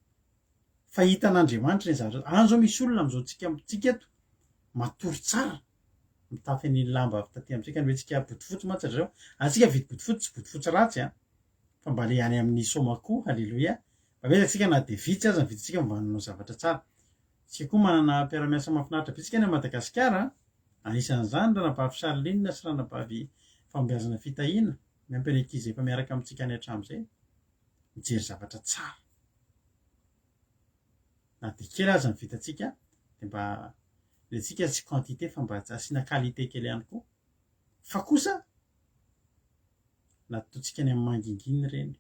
fa hitan'Andriamanitra ny zavatra an'izao misy olona am'izao tsika eto matory tsara mitafy an'iny lamba avy taty amitsika ny hoe tsika botifotsy mantsy zao antsika vidy botifotsy tsy botifotsy ratsy fa mba le any amin'ny somako halleloia mba metatsika na de vitsy aza viditsika mba nanao zavatra tsara tsika koa manana mpiaramiasa mahafinaritra bitsika any Madagasikara anisan'izany ranabavy sarolinina sy ranabavy fambiazana fitahina miampy any ankizy efa miaraka amitsika any atram'izay mijery zavatra tsara na de kely aza ny vitatsika de mba letsika tsy quantité fa mba asiana qualité kely ihany koa fa kosa nataontsika any amin'ny manginginy reny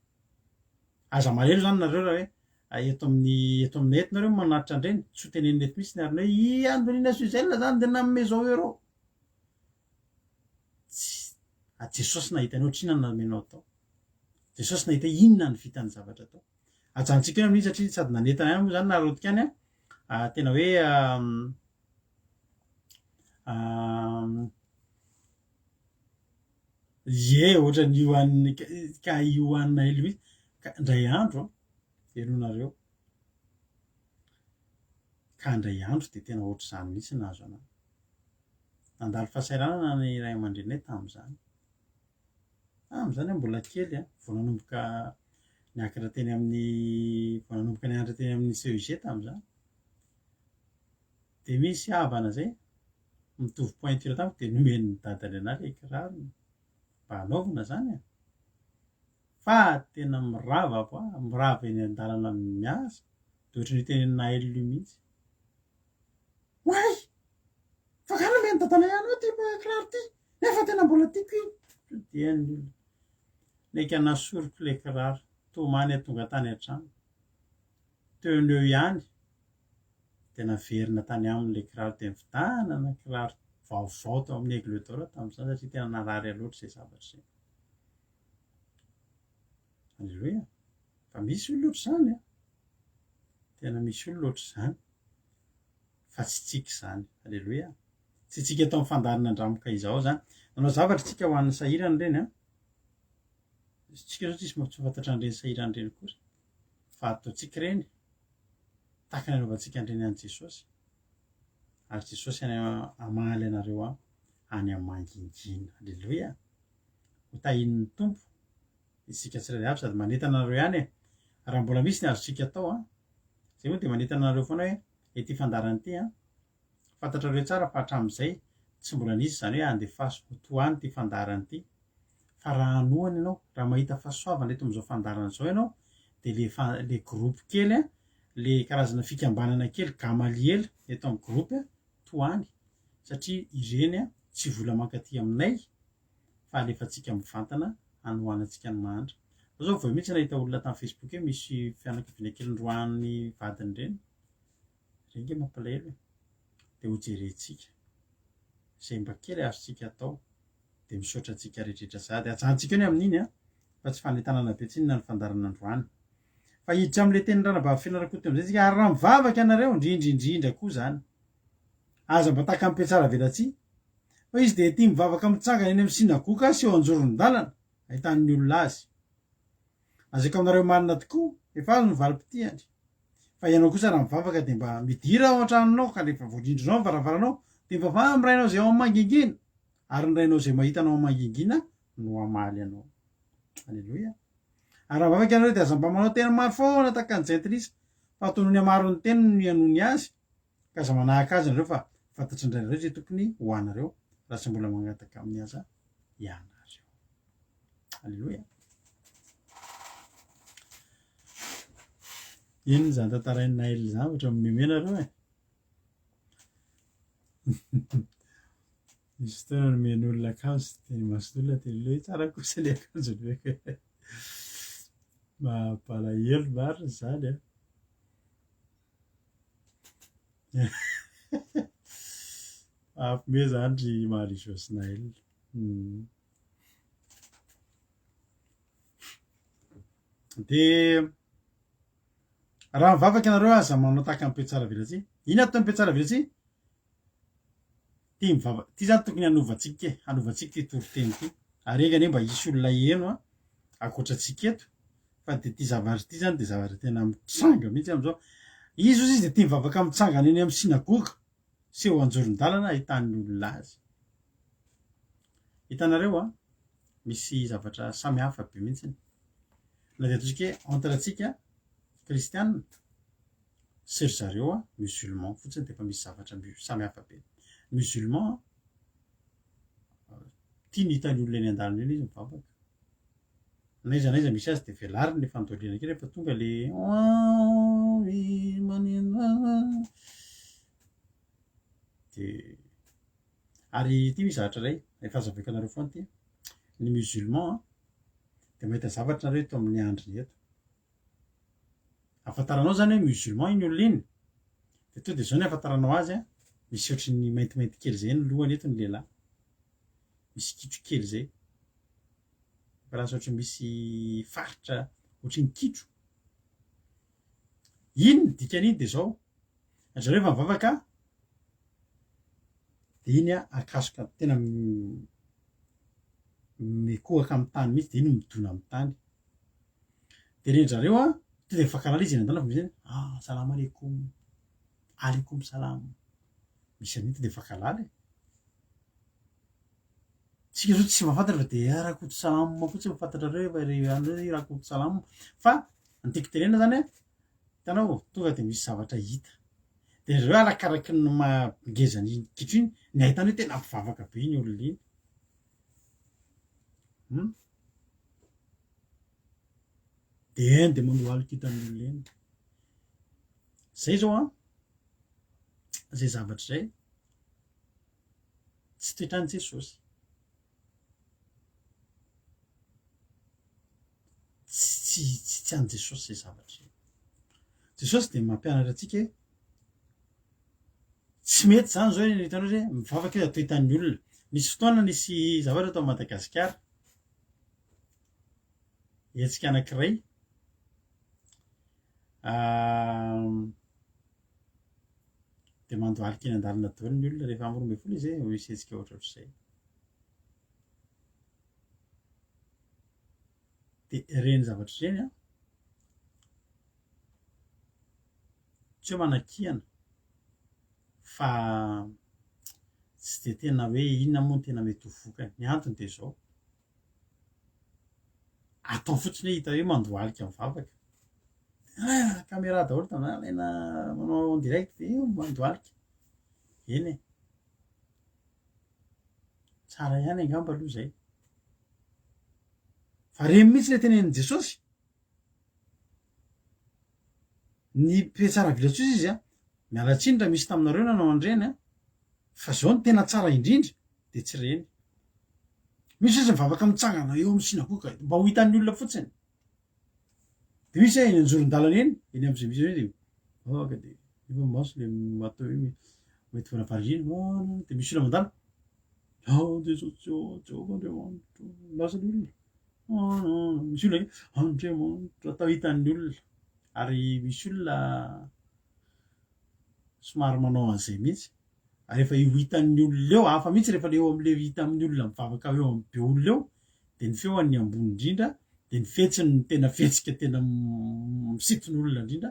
aza malelo zany nareo raha hoe eto aminay eto nareo manaritra andreny tsy ho tenenina eto mihitsy nareo hoe Andolina Suzel zany de nanome zao euro Jesosy nahita anao trina namenao atao Jesosy nahita inona ny vitany zavatra atao ajanontsika eo amin'iny satria sady nanetana ihany moa zany narotika any tena hoe ohatra ny ioan'ny ka ioanina elo mihitsy ka ndray andro enonareo ka ndray andro de tena ohatr' zany mihitsy nazo anao nandalo fahasahiranana ny ray aman-drenay tam'izany am'izany mbola kely vao nanomboka niakatra teny amin'ny vananomboka nianatra teny amin'ny CEG tamin'izany de misy havana zay mitovy pointure tamiko de nomeny dadany anahy le kiraro mba hanaovana zany fa tena mirava ko mirava eny an-dalana miasa de ohatran'ny teny naely mihitsy way fakana meny dadana ihany ty kiraro ty nefa tena mbola tiako io dia ny olona leka nasoroko le kiraro tomany tonga tany an-trano teo ny eo ihany de naverina tany amin'le kiraro de nividanana kiraro vaovao tao amin'ny Aigle-d'Or tamin'izany satria tena narary loatra zay zavatra zay. Alleloia. Fa misy olona ohatr'izany tena misy olona ohatr'izany fa tsy tsika zany. Alleloia. Tsy tsika atao amin'ny fandarina andramoka izao zany nanao zavatra tsika ho an'ny sahirana ireny tsika zao tsisy tsy fantatra an'ireny sahirana ireny kosa fa ataontsika ireny tahaka ny anaovantsika an'ireny an' Jesosy ary Jesosy amaly anareo any amangingina. Alleloia. Ho tahin'ny tompo isika tsirairay avy sady manentana anareo ihany raha mbola misy ny azontsika atao zay moa de manentana anareo foana hoe ety fandarana ity fantatrareo tsara fa hatramin'izay tsy mbola nisy zany hoe andefaso ho toany ty fandarana ity fa raha anohana ianao raha mahita fahasoavana eto amin'izao fandarana zao ianao de le groupe kely le karazana fikambanana kely Gamaliel eto amin'ny groupe toany satria ireny tsy vola mankaty aminay fa alefatsika mivantana anohanantsika ny mahantra zao vao mihitsy nahita olona tamin'ny Facebook hoe misy fianakaviana kely ndroan'ny vadiny ireny renge mampalahelo de ho jerentsika zay mba kely azontsika atao de misaotra antsika rehetrarehetra sady ajantsika eo ny amin'iny fa tsy fanentanana be tsinona ny fandarana androany fa hiditra amin'le teny ranabavy fianarakoty am'izay tsika ary raha mivavaka ianareo indrindrindrindra koa zany aza mba taka mipiatsara velatsy fa izy de ty mivavaka mitsangana eny amin'ny sinagoga sy eo anjoron-dalana ahitan'ny olona azy azako aminareo marina tokoa efa azo ny valim-pitiany fa ianao kosa raha mivavaka de mba midira ao an-tranonao ka rehefa voalindrinao ny varavaranao de mba fa mirainao zay ao amin'ny mangingina ary nirainao zay mahitanao amin'ny mangingina no amaly anao. Alleloia. Ary raha mivavaka ianareo de aza mba manao tena maro foana tahaka ny Jaintrisa fa ataonao ny amaron'ny teny no ianony azy ka aza manahaka azy nareo fa fantatry indrainareo zay tokony ho anareo raha tsy mbola mangataka amin'ny aza ianareo. Alleloia. Iny zany tantarainy naely zany ohatra mimenareo misy fotoana nomeny olona akanjo teny mason'olona teny le hoe tsara kosa le akanjo le mampalahelo marina zany ampime zany ry Marie-Josy Nael. De raha mivavaka ianareo aza manao tahaka ny mpiatsara velatsy ina atao mpiatsara velatsy ty mivavaka ty zany tokony hanovantsika ty toriteny ty ary engany mba hisy olona eno akoatrantsika eto fa de ty zavatra ty zany de zavatra tena mitsanga mihitsy am'izao izy ozy izy de ty mivavaka mitsangana eny amin'ny sinagoga sy eo anjoron-dalana ahitan'ny olona azy hitanareo misy zavatra samy hafa be mihitsy na de ataontsika hoe entre atsika kristianina sy ry zareo musulman fotsiny de efa misy zavatra samy hafa be. Musulman tia ny hitan'ny olona eny an-dalana eny izy mivavaka naiza naiza misy azy de velariny le fandoliana kely rehefa tonga le de ary ty misy zavatra ray efa azaveko anareo foana ty ny musulman de mahita zavatra nareo eto amin'ny andriny eto afantaranao zany hoe musulman iny olona iny de to de zao ny afantaranao azy misy ohatry ny maintimainty kely zay ny lohany eto ny lehilahy misy kitro kely zay lasa ohatry misy faritra ohatry ny kitro iny ny dikan'iny de zao zareo efa mivavaka de iny akasoka tena mikohaka amin'ny tany mihitsy de iny midona amin'ny tany de renjareo to de mifankalala izy eny an-dalana fa misy salam aleikum aleikum salam misy an'iny to de mifankalala tsika zao tsy mahafantatra fa de arakoto salamo fotsy mahafantatra reo rakoto salamo fa nytiako tenena zany a hitanao tonga de misy zavatra hita de reo arakaraky ny magezany kitriny ny ahitany hoe tena mpivavaka be iny olona iny de eny de mandohalika hitan'ny olona eny zay zao a zay zavatra zay tsy toetrany Jesosy tsy any Jesosy zay zavatra zay Jesosy de mampianatra atsika hoe tsy mety zany zao hitanao hoe mivavaka hoe atao hitan'ny olona misy fotoana nisy zavatra atao Madagasikara hetsika anankiray de mandohalika eny an-dalana daholo ny olona rehefa amby 12 izy misy hetsika ohatrohatr'izay de reny zavatra reny a tsy hoe manakihana fa tsy de tena hoe inona moa no tena mety ho vokany ny antony de zao atao fotsiny hoe hita hoe mandohalika mivavaka caméra daholo tanàna manao en direct de mandohalika eny e tsara ihany angamba aloha zay fa reny mihitsy le tenenin' Jesosy ny mpietsara vilatsoa izy a mialatsiny raha misy taminareo nanao andreny a fa zao ny tena tsara indrindra de tsy reny misy izy mivavaka mitsangana eo amin'ny sinagoga mba ho hitan'ny olona fotsiny de misy eny anjoron-dalana eny am'izay misy hoe de aka de efa maso le atao hoe mety vonavariziny de misy olona mandalo Andriamanitra lasany olona misy olona Andriamanitra atao hitan'ny olona ary misy olona somary manao an'izay mihitsy ary efa io hitan'ny olona eo hafa mihitsy rehefa eo am'le hita amin'ny olona mivavaka eo amin'ny be olona eo de ny feoan'ny ambony indrindra de ny fetsiny tena fetsika tena misitony olona indrindra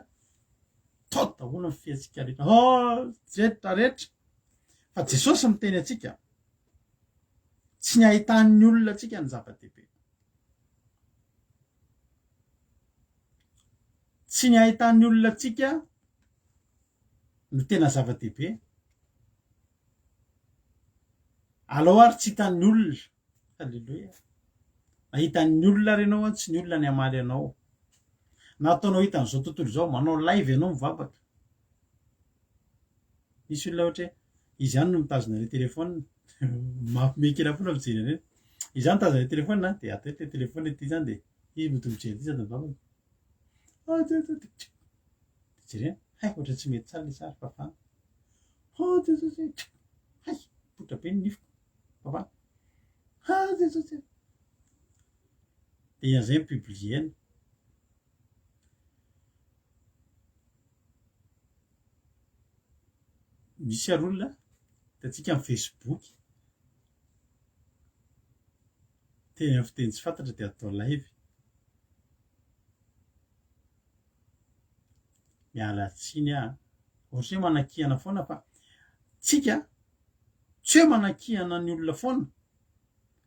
tao daholo ny fihetsika rehetra rehetra fa Jesosy miteny atsika tsy ny ahitan'ny olona atsika ny zava-dehibe tsy ny ahitan'ny olona atsika no tena zava-dehibe alao ary tsy hitan'ny olona halleloia ahitan'ny olona renao a tsy ny olona ny amaly anao nataonao hitan'izao tontolo zao manao live ianao mivavaka misy olona ohatra hoe izy ihany no mitazona le telefona mampimekena foana fijerena reny izy ihany mitazona le telefona de atao le telefona ety zany de izy mety mijery ty sady mivavaka jerena hay ohatra tsy mety tsara le sary fafana hay potra be ny nifiko fafana de ian'izay mipubliena misy ary olona hitantsika amin'ny Facebook teny amin'ny fiteny tsy fantatra de atao live miala tsiny ohatra hoe manakihana foana fa tsika tsy hoe manakihana ny olona foana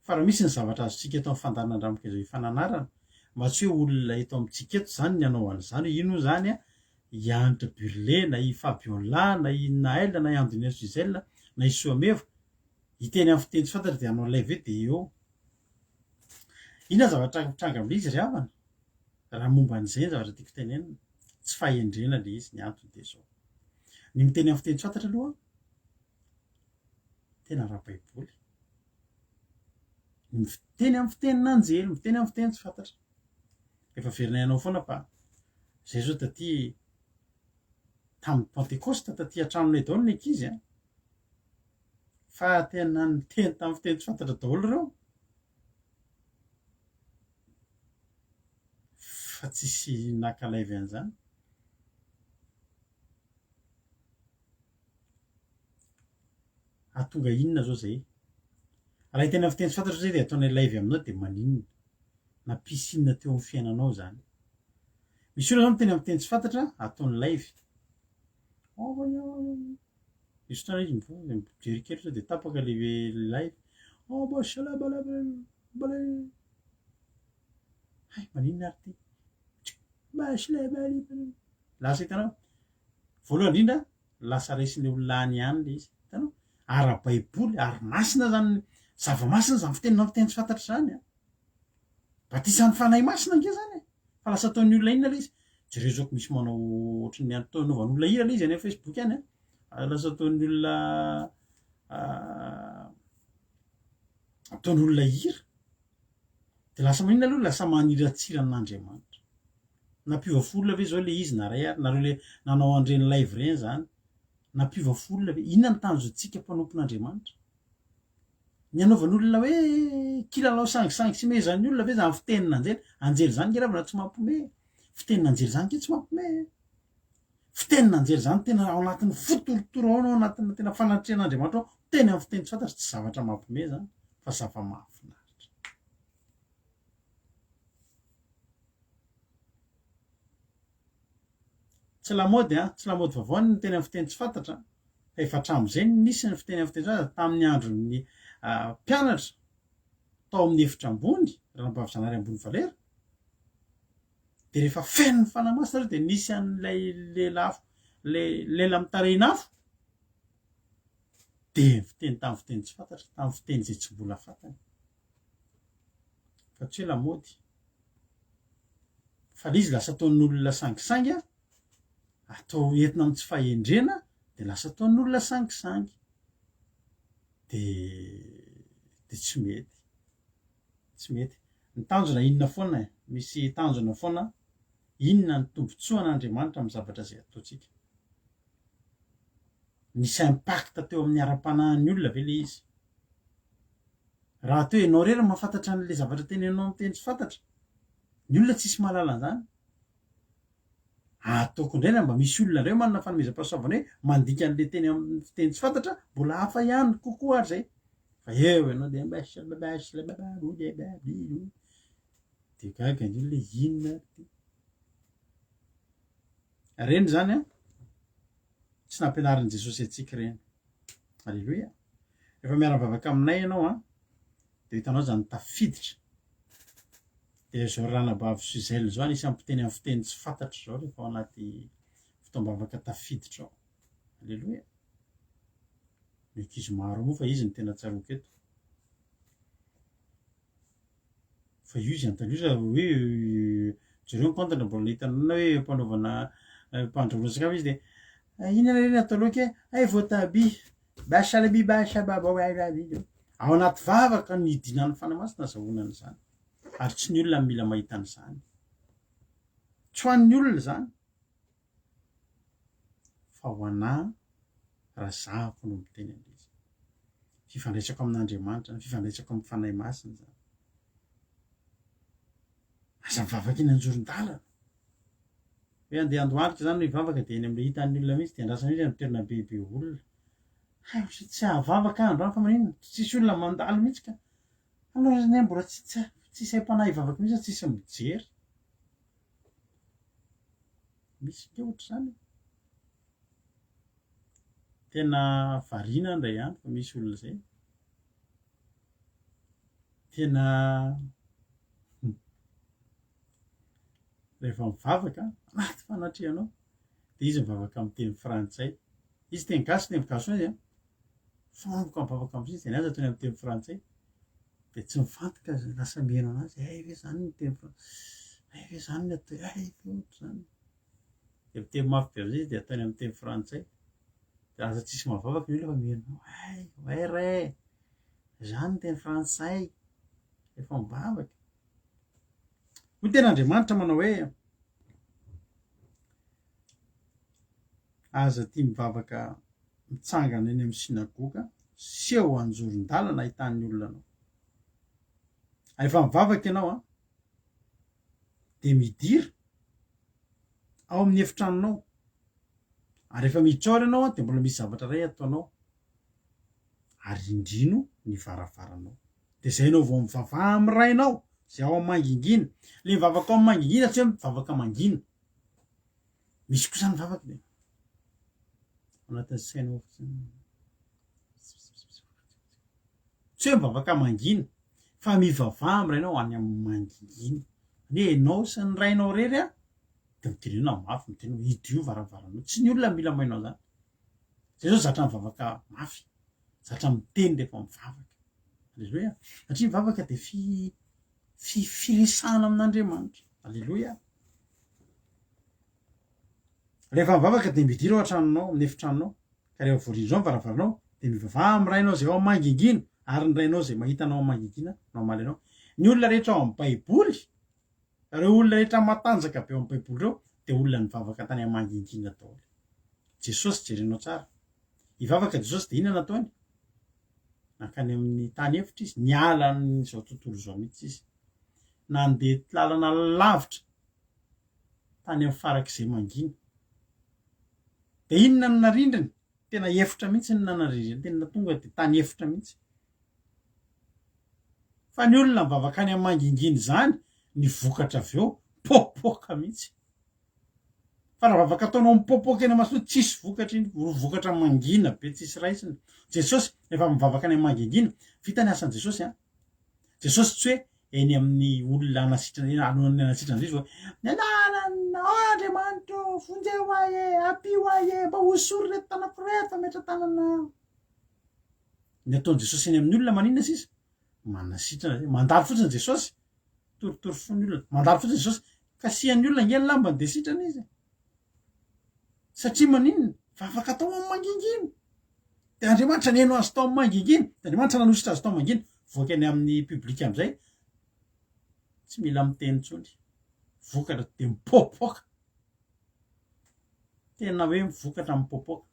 fa raha misy ny zavatra azotsika eto amin'ny fandaharan-dramika zao ifananarana mba tsy hoe olona eto amintsika eto zany ny anao an'izany ino zany a i Anitra Burle na i Fabiola na i Naël na i Andrina Gisèle na i Soameva hiteny amin'ny fiteny tsy fantatra de anao live de eo inona zavatra mitranga amin'izy ry havana raha momba an'izay ny zavatra tiako tenenina tsy fahendrena le izy ny antony de zao ny miteny amin'ny fiteny tsy fantatra aloha tena ara-baiboly ny miteny amin'ny fitenin'anjely miteny amin'ny fiteny tsy fantatra efa verina ianao foana fa zay zao taty tamin'ny Pentecoste taty an-tranonay daholo ny ankizy fa tena niteny tamin'ny fiteny tsy fantatra daholo reo fa tsisy nakalavy an'izany ahatonga inona zao zay raha hiteny amin'ny fiteny tsy fantatra zay de ataonay live aminao de maninona nampisinona teo amin'ny fiainanao zany misy olona zao miteny amin'ny fiteny tsy fantatra ataony live misy fotoana izy mijery kely sao de tapaka le live maninona ary ty lasa hitanao voalohany indrindra lasa resiny olona any ihany le izy hitanao ara-baiboly ary masina zany zava-masina zany fitenina fiteny tsy fantatra zany a batisan'ny fanahy masina nke zany fa lasa ataon'ny olona inona le izy jereo zao ko misy manao ohatry ny ataonovan'olona hira le izy any Facebook any a lasa ataon'ny olona ataon'ny olona hira de lasa maninona aloha lasa maniratsiran'Andriamanitra nampiova-folona ve zao le izy na ray ary nareo le nanao andreny live reny zany nampiova-folona ve inona ny tanjontsika mpanompon'Andriamanitra ny anaovan'olona hoe kilalao sangisangy sy mehezan'ny olona ve zany fitenin'anjely anjely zany ngeravana tsy mampome fitenin'anjely zany ke tsy mampome fitenin'anjely zany tena ao anatin'ny fotorotoro ao anatin'ny tena fanatrehan'Andriamanitra ao teny amin'ny fiteny tsy fantatry tsy zavatra mampome zany fa zava-mahafinaritra tsy lamody tsy lamody vaovao ny teny amin'ny fiteny tsy fantatra fa efa hatramin'izay nisy ny fiteny amin'ny fiteny tsy fantatra tamin'ny andron'ny mpianatra tao amin'ny efitra ambony ranambavy-janary ambony valera de rehefa feno ny fanamasina reo de nisy an'ilay lelafo lela mitarehina-afo de fiteny tamin'ny fiteny tsy fantatra tamin'ny fiteny zay tsy mbola fantany fa tsy hoe lamody fa le izy lasa ataon'olona sangisangy atao entina amin'ny tsy fahendrena de lasa ataon'olona sangisangy de tsy mety ny tanjona inona foana misy tanjona foana inona ny tombotsoan'Andriamanitra amin'ny zavatra zay ataontsika nisy impact teo amin'ny ara-panahin'ny olona ve le izy raha teo ianao rery mahafantatra n'le zavatra tenenao amin'ny teny tsy fantatra ny olona tsisy mahalala an'izany ataoko indray mba misy olona reo manana fanomezam-pahasoavana hoe mandika an'le teny amin'ny fiteny tsy fantatra mbola hafa ihany kokoa ary zay fa eo ianao de de gaga ny olona inona reny zany tsy nampianarin'i Jesosy antsika reny alleloia rehefa miara-bavaka aminay ianao de hitanao zany tafiditra de zao ranabavy Suzelle zao anisan'ny mpiteny amin'ny fiteny tsy fantatra zao rehefa ao anaty fotoam-bavaka tafiditra ao alleloia miankizy maro moa fa izy ny tena tsaroako eto fa io izy antaloza hoe jereo ny kontana mbola hitanana hoe mpanaovana mpandroana sakafo izy de inona reny atao loaka ay voatabia ao anaty vavaka ny idinan'ny fanamasina zahoanany zany ary tsy ny olona mila mahita an'izany tsy ho an'ny olona zany fa ho anahy razahako no miteny an'izy fifandraisako amin'Andriamanitra fifandraisako amin'ny fanahy masina zany aza mivavaka eny anjoron-dalana hoe andeha andohalika zany mivavaka de eny amin'le hitan'ny olona mihitsy de andrasana izy amin'ny toerana bebe olona tsy ahavavaka andro any fa maninona tsisy olona mandalo mihitsy ka aloha ny mbola tsisy haim-panahy hivavaka mihitsy tsisy mijery misy ke ohatra zany tena variana ndray ihany fa misy olona zay tena rehefa mivavaka anaty fanatrehanao de izy mivavaka amin'ny teny frantsay izy teny gasy izy fa manomboka mivavaka amin'izy de naza tony amin'ny teny frantsay de tsy mifantoka lasa miheno anazy ve zany ny teny frantsay ve zany ny atao ohatra zany de miteny mafy be am'zay izy de ataony amin'ny teny frantsay de lasa tsisy mahavavaka ny olona fa miheno re zany ny teny frantsay efa mivavaka ho ten'Andriamanitra manao hoe aza tia mivavaka mitsangana eny amin'ny sinagoga seho anjoron-dalana ahitan'ny olona anao rehefa mivavaka ianao de midira ao amin'ny efitranonao ary rehefa miditra ao ary ianao de mbola misy zavatra ray ataonao ary indrino ny varavaranao de zay anao vao mivavaha amin'ny rainao zay ao amin'ny mangingina le mivavaka ao amin'ny mangingina tsy hoe mivavaka mangina misy kosa ny vavaka de anatin'ny sainao tsy hoe mivavaka mangina fa mivavaha am'rainao any amin'ny mangingina ne enao sy ny rainao rery a de mitenenao mafy miteny hoe idio varavaranao tsy ny olona mila mainao zany zay zao zatra mivavaka mafy zatra miteny rehefa mivavaka alleloia satria mivavaka de firesahana amin'Andriamanitra alleloia rehefa mivavaka de midira ao an-tranonao amin'ny efitranonao ka rehefa voarindro ao ny varavaranao de mivavaha amin'ny rainao zay ao amin'ny mangingina ary ny rainao zay mahitanao amin'ny mangingina no amaly anao ny olona rehetra ao amin'ny baiboly reo olona rehetra matanjaka be ao amin'ny baiboly reo de olona nivavaka tany amin'ny mangingina daholo Jesosy jerenao tsara ivavaka Jesosy de inona nataony nankany amin'ny tany efitra izy niala n'izao tontolo zao mihitsy izy nandeha lalana lavitra tany amin'ny farak'izay mangina de inona no narindriny tena efitra mihitsy ny nanarindriny tena tonga de tany efitra mihitsy fa ny olona mivavaka any amin'ny mangingina zany ny vokatra avy eo popoka mihitsy fa raha vavaka ataonao mipopoka eny masoa tsisy vokatra iny vokatra mangina be tsisy raisiny Jesosy rehefa mivavaka any amin'ny mangingina vita ny asan'i Jesosy a Jesosy tsy hoe eny amin'ny olona anasitrana anony anasitrana izy ny anarana Andriamanitra vonjeo aie apio aie mba hosory reto tanako reto metra-tanana ny ataon'i Jesosy eny amin'ny olona maninona sisa manasitrana mandalo fotsiny Jesosy toritory fony olona mandalo fotsiny Jesosy kasihan'ny olona ngeny lambany de sitrana izy satria maninona vavaka atao amin'ny mangingina de Andriamanitra neno azy tao amin'ny mangingina de Andriamanitra nanositra azy tao amin'ny mangingina voaka any amin'ny publika am'izay tsy mila miteny tsony vokatra de mipopoka tena hoe mivokatra mipopoka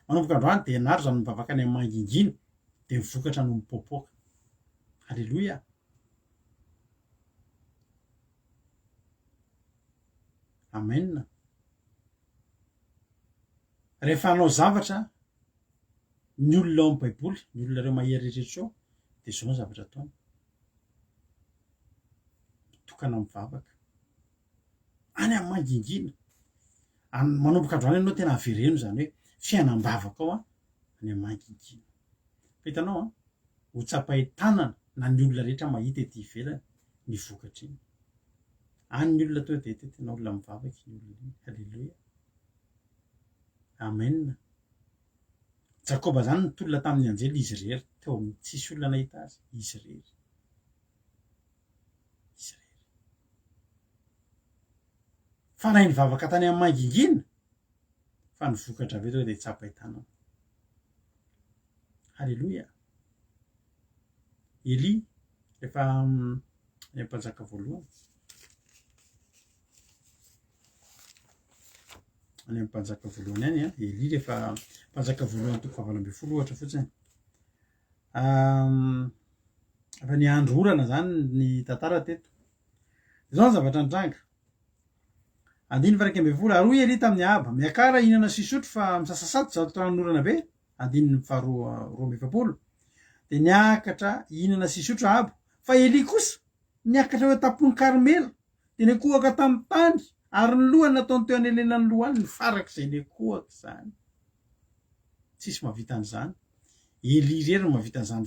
manomboka androany de naro zany mivavaka any amin'ny mangingina de mivokatra no mipopoka alleloia amen rehefa anao zavatra ny olona ao amin'ny baiboly ny olona reo mahery rehetra ao de zao zavatra ataony mitokana mivavaka any amin'ny mangingina manomboka androany ianao tena avereno zany hoe fiainam-bavaka ao a any amin'ny mangingina hitanao a ho tsapai tanana na ny olona rehetra mahita ety ivelany ny vokatra iny any ny olona to de tena olona mivavaka ny olona iny alleloia amen Jakoba zany nitolona tamin'ny anjely izy rery teo amin'ny tsisy olona nahita azy izy rery fa nahy nivavaka tany amin'ny mangingina fa ny vokatra avy eto de tsapai tanana halleloia Eli rehefa ny mpanjaka voalohany any amin'ny mpanjaka voalohany any a Eli rehefa mpanjaka voalohany toko fahavalo folo ohatra fotsiny efa ny andro orana zany ny tantara teto zao ny zavatra nitranga andiny varaiky amby folo aroy Eli tamin'ny Ahaba miakara ihinana sisotro fa misasasato zato taran'orana be andiny faharoa amby efapolo de niakatra ihinana sisotro Ahaba fa Eli kosa niakatra hoe tapon'ny Karmela de nikohaka tamin'ny tany ary ny lohany nataony teo anelena ny lohany ny farak'izay nikohaka zany tsisy mahavita an'izany Eli rery no mahavita an'izany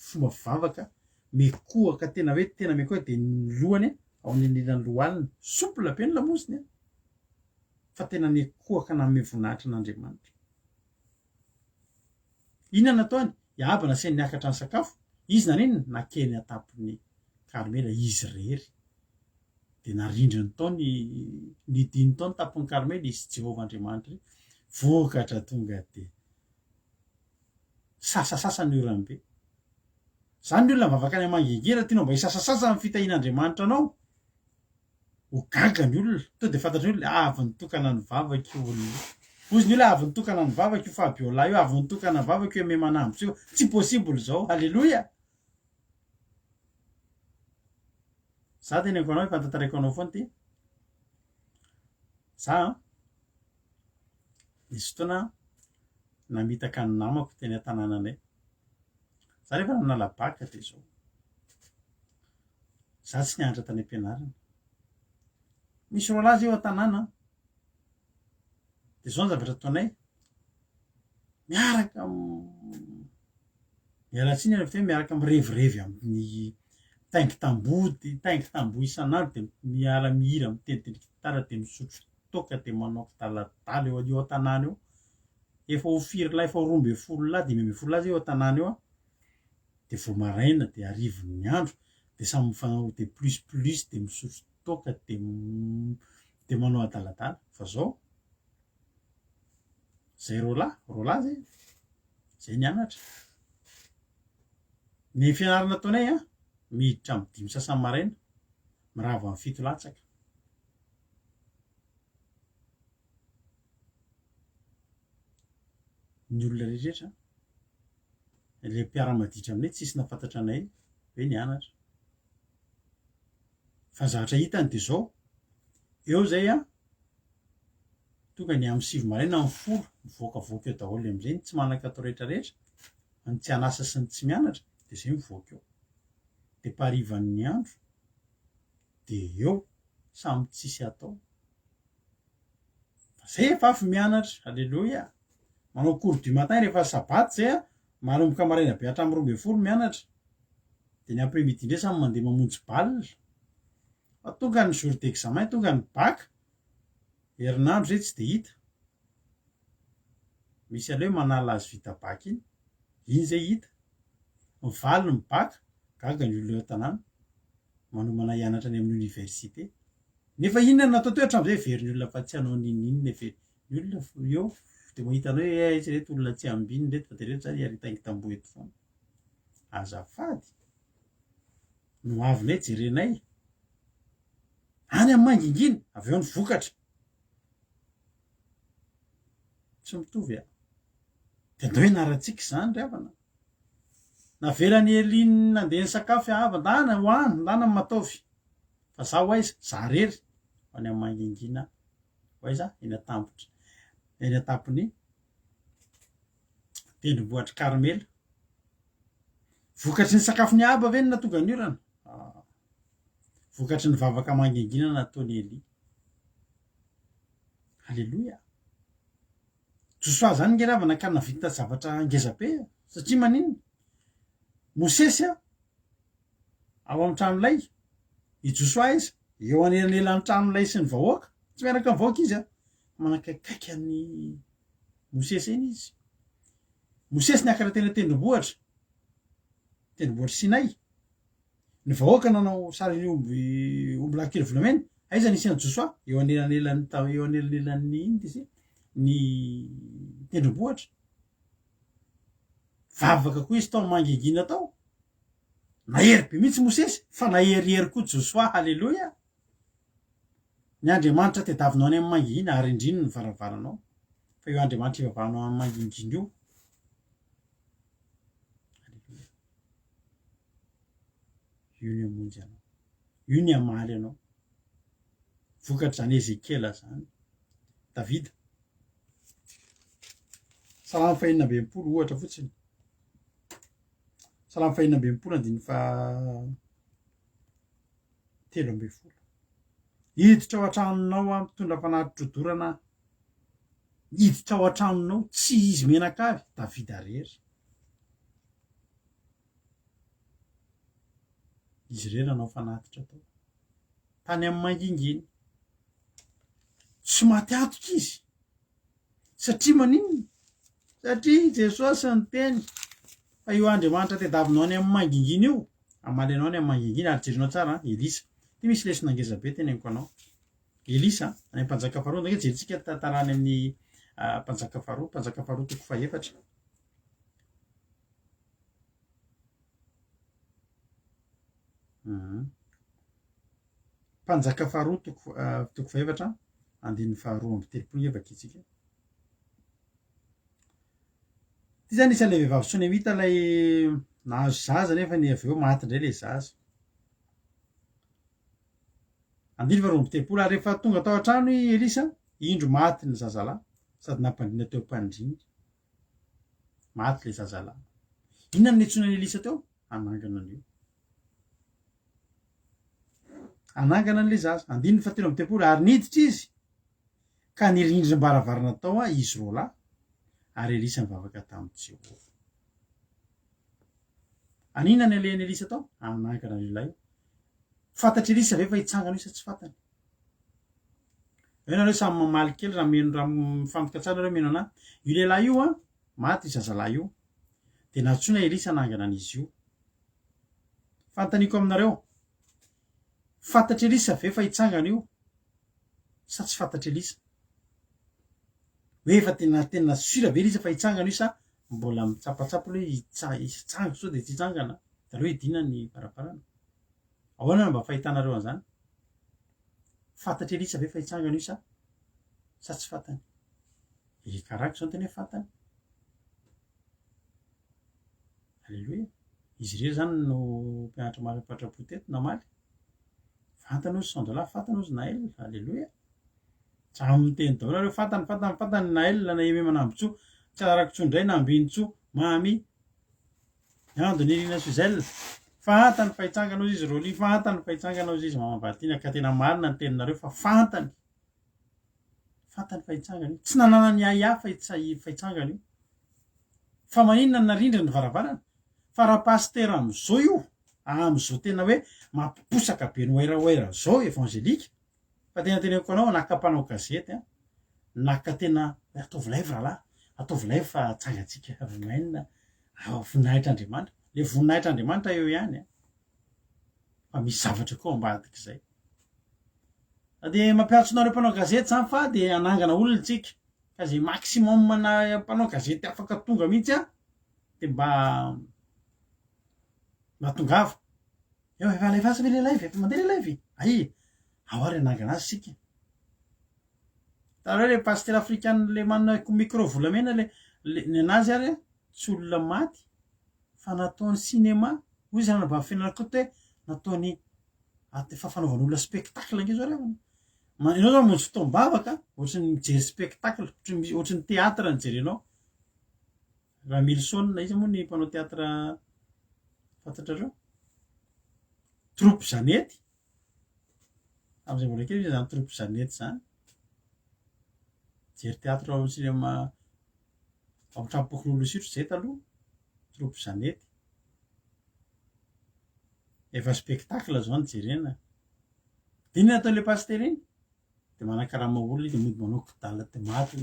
fomba fivavaka mikohaka tena hoe tena mikohaka de ny lohany ao anelena ny lohany soupla be ny lamosiny fa tena nikohaka nanome voninahitra n'Andriamanitra inona nataony Ahaba nasiany niakatra ny sakafo izy naninona nakeny atapon'ny Karmela izy rery de narindriny tao ny diny tao ny tapon'ny Karmela izy Jehovah Andriamanitra vokatra tonga de sasasasa ny orany be zany ny olona mivavaka any amin'ny mangingina tianao mba hisasasasa amin'ny fitahian'Andriamanitra anao ho gaga ny olona to de fantatry ny olona avy nitokana ny vavaka io olona ozy ny olona avy nitokana ny vavaka io Fabiola io avy nitokana ny vavaka io ame manambitra io tsy possible zao alleloia za tena ko anao hifantatareko anao foana ty za nisy fotoana namitaka ny namako teny an-tanànanay za rehefa nanala baka de zao za tsy nianatra tany am-pianarana misy roa lahy zay eo an-tanàna de zao ny zavatra ataonay miaraka mialatsiny any avy teo miaraka mirevirevy amin'ny taingy tambo isan'andro de miala mihira mitenditendry gitara de misotro toka de manao fitalatala eo an-tanàna eo efa ho firy lahy efa ho 12 lahy 10 lahy eo an-tanàna eo de vao maraina de arivon'ny andro de samy mifanao de plus de misotro toka de manao adaladala fa zao zay roalahy zay nianatra ny fianarana ataonay miditra amin'ny 5 sasany maraina mirava amin'ny 7 latsaka ny olona rehetra le mpiara-maditra aminay tsisy nafantatra anay hoe nianatra fa zavatra hitany de zao eo zay tonga ny amin'ny 7 maraina amin'ny 10 mivoakavoaka eo daholo am'izay tsy manaka atao rehetrarehetra ny tsy anasa sy ny tsy mianatra de zay mivoaka eo de parivan'ny andro de eo samy tsisy atao fa zay efa afy mianatra alleloia manao cours du matin rehefa sabaty zay manomboka maraina be hatramin'ny 12 mianatra de ny après-midi ndray samy mandeha mamonjy balle fa tonga ny jour d'examen tonga ny bac herinandro zay tsy de hita misy aleo manala azy vita bac iny zay hita mivaly ny bac gaga ny olona eo an-tanàna manomana hianatra any amin'ny université nefa inona natao teo hatram'izay very ny olona fa tsy hanao ninina very ny olona eo de mahitanao hoe izy reto olona tsy ambiny reto fa de reto zany aritaingy tamboho eto foana azafady no avinay jerenay any amin'ny mangingina avy eo ny vokatra tsy mitovy de andao hianarantsika izany ry havana navelany eliny nandeha ny sakafo ndana hoany ndana mataovy fa za ho aiza za rery any amin'ny mangingina ho aiza eny atampotra eny atapony tendrombohitra Karmela vokatry ny sakafo ny aba ve ny natonga ny orana vokatry ny vavaka mangingina nataony Eli halleloia Joshua zany ngeravana ka navita zavatra ngezabe satria manino Mosesy ao amin'ny tranolay i Joshua izy eo anelanelany tranolay sy ny vahoaka tsy miaraka ny vahoaka izy manakaikaiky any Mosesy eny izy Mosesy niakatra tena tendrombohitra Sinay ny vahoaka nanao sary omby lahy kely volamena aiza nisy any Joshua eo anelanelan'ny iny izy ny tendrombohitra vavaka koa izy tao mangingina tao nahery be mihitsy Mosesy fa naherihery koa Joshua halleloia ny Andriamanitra tediavinao any amin'ny mangingina ary indriny ny varavaranao fa io Andriamanitra ivavahanao amin'ny mangingina io io ny amonjy anao io ny amaly anao vokatra zany Ezekiela zany Davida Salamo 120 ohatra fotsiny Salamo 120 3:10 hiditra ao an-tranonao mitondra fanatitrodorana hiditra ao an-tranonao tsy izy menakavy Davida rery izy rery nanao fanatitra tao tany amin'ny mangingina tsy maty atoka izy satria manino satria Jesosy ny teny fa io Andriamanitra tediavinao any amin'ny mangingina io amaly anao any amin'ny mangingina ary jerinao tsara Elisa ty misy lesona ngezabe teny amiko anao Elisa any mpanjaka faharoa ndreka jerentsika tantarany amin'ny mpanjaka faharoa 4 mpanjaka faharoa 4 andin'ny faharoa amby 3 itsika ty zany isan'ilay vehivavy Sonemita lay nahazo zaza nefa ny avy eo maty indray le zaza 9 ary rehefa tonga tao an-trano i Elisa indro maty ny zazalahy sady nampandriana teo mpandriana maty le zazalahy inona ny netsonany Elisa teo anangana an'io anangana an'le zaza 9 ary niditra izy ka nirindrim-baravarana tao izy roa lahy ary Elisa mivavaka tamin'i Jehovah anina ny alehan'ny elisa atao anankana lehilahy fantatry elisa ve fa hitsangana io sa tsy fantany eo nareo samy mamaly kely raha meno raha mifantoka tsara nareo meno anahy io lehilahy io a maty io zazalahy io de natsoina elisa nangana an'izy io fantaniko aminareo fantatry elisa ve fa hitsangana io sa tsy fantatry elisa hoe efa tena sura ve elisa fa hitsangana io sa mbola mitsapatsapa hoe hitsanga so de tsy hitsangana da reo hidina ny barabarana ahoana mba fahitanareo an'izany fantatry elisa ve fa hitsangana io sa tsy fantany karako zao tena hoe fantany alleloia izy ireo zany no mpianatra marim-patrapo teto namaly fantany ozy sandola fantany ozy nael alleloia tsy amin'ny teny daholo nareo fantany nael na eme manambotso tsy arakotso indray na ambinitso mamy ando ny irina suzel fantany fahitsangana ozy izy roly fantany fahitsangana ozy izy mamambatiana ka tena marina ny teninareo fa fantany fahitsangana io tsy nanana ny aia fahitsangana io fa maninona narindra ny varavarana fa raha pastera am'izao io am'izao tena hoe mampiposaka be ny oeraoera zao evangelika fa tena teneko anao nakapanao gazety naka tena ataovilaiva rahalahy ataovilaiva fa tsangatsika vomainina voninahitr'andriamanitra le voninahitr'andriamanitra eo ihany fa misy zavatra koa ambadika izay de mampiatsonareo mpanao gazety zany fa de anangana olona tsika ka zay maximum na mpanao gazety afaka tonga mihitsy de mba tongava eo efa alefasa ve lehilahy efa mandeha lehilahy ay ahoary anangana azy sika tara hoe le paster africaine le manako micro volamena ny anazy ary tsy olona maty fa nataony cinéma hoy zany mba fianarana koa hoe nataony fa fanaovan'olona spectacle ange zao reo enao zao monjy fotoam-bavaka ohatry ny mijery spectacle ohatry ny théâtre ny jerenao raha milsona izy moa ny mpanao théâtre fantatrareo troupe zanety am'izay mbola kely izy zany troupe zanety zany jery théâtre ao cinéma am'trampokololo sitro zay taloha troupe zanety efa spectacle zao ny jerena diny nataon'le paster iny de manakarama olona de mody manao kidala de maty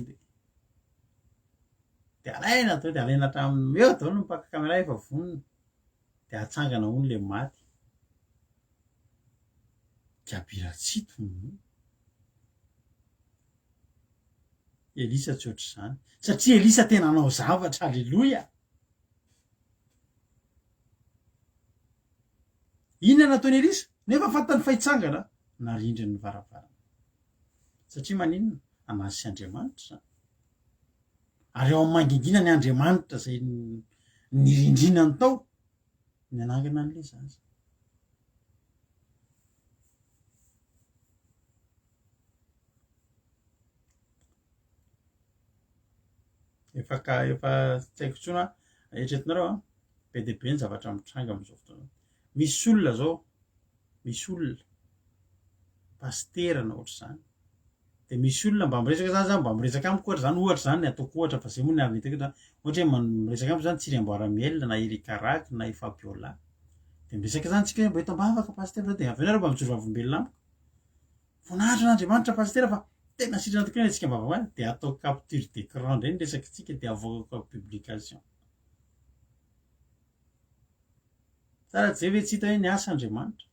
de alaina atao de alaina hatramin'ny eo daholo mipaka caméra efa vonona de atsangana ony le maty gabiratsito elisa tsy ohatry zany satria elisa tena anao zavatra alleloia inona nataony elisa nefa fantany fahitsangana narindry ny varavarana satria maninona anasy andriamanitra zany ary eo amin'ny mangingina ny andriamanitra zay nirindrinany tao ny anangana an'le zaza efa tsy haiko tsona eritreretinareo be de be ny zavatra mitranga am'izao fotoana misy olona zao misy olona pasterana ohatry zany de misy olona mba miresaka zany mba miresaka amiko ohatra zany ohatra zany ataoko ohatra fa zay moa ny avinitako ohatra hoe miresaka amiko zany Tsiry Amboaramielina na Erika Raky na Fabiola de miresaka zany tsika hoe mba eto ambavaka pastera de avy nareo mba mijoro vavombelona amiko voninahitra n'Andriamanitra pastera fa tena sitrana tokoa tsika mbavavany de atao capture d'écran ndray ny resaka tsika de avoaka publication tsara zay ve tsy hita hoe ny asa Andriamanitra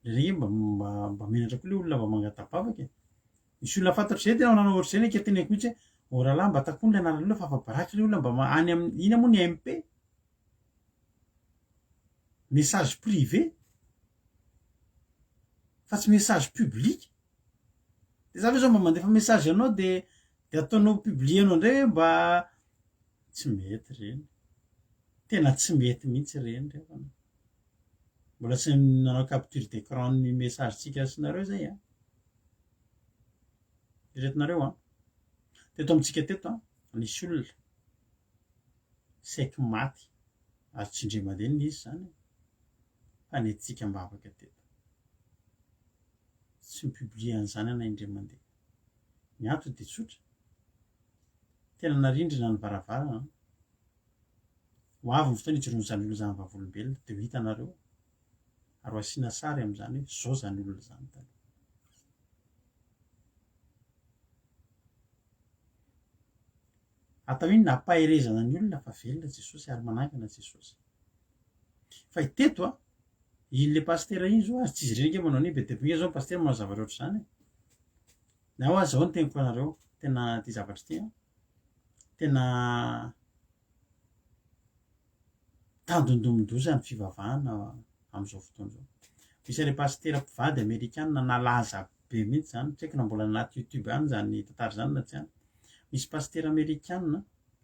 le mba menatra koa le olona mba mangatabavaka misy olona fantatro zay tena manao ohatry zay neka teneko mihitsy hoe rahalahy mba takony le anarany olona fa afabaraka le olona mba any amin'ny ina moa ny MP message privé fa tsy message public de za ve zao mba mandefa message anao de ataonao publienao indray hoe mba tsy mety reny tena tsy mety mihitsy reny rehefa mbola tsy nanao capture d'écran ny message tsika sinareo zay eretinareo teto amitsika teto nisy olona saiky maty ary tsy indre mandeha ny izy zany fa netsika mbavaka teto tsy mipublie an'izany ana indre mandeha ny antony de tsotra tena narindrina ny varavarana ho avy ny fotoana itsirony zany olo zany vavolombelona de ho hitanareo ary ho asiana sary am'izany hoe zao zany olona zany taloha. Atao iny nampaherezana ny olona fa velona Jesosy ary manangana Jesosy. Fa iteto ilay pastera iny zao ary tsy izy ireny ke manao ny be tepigna zao pastera manao zavatra ohatr' zany. Na ho azy zao ny teniko anareo tena ty zavatra ty tena tandondomondoza ny fivavahana am'izao fotoana zao. Misy ilay pastera mpivady Amerikanina nalaza be mihitsy zany, tsy haiko na mbola anaty YouTube any zany tantara zany na tsy any. Misy pastera Amerikanina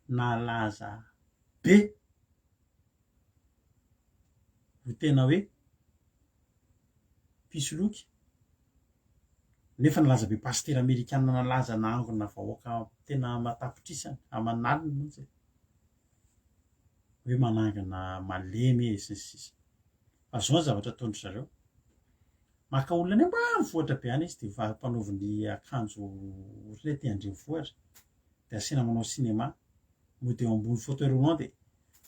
nalaza be ho tena hoe pisoloky nefa nalaza be pastera Amerikanina nalaza nangona vahoaka tena matapitrisany aman'alina mihitsy hoe manangana malemy sy ny sisa. Fa zao ny zavatra ataondry zareo maka olona any ambanivohitra be any izy de mpanaoviny akanjo ohatr'ilay ty andrenivohitra de asiana manao cinéma mody eo ambony fauteuil roulant de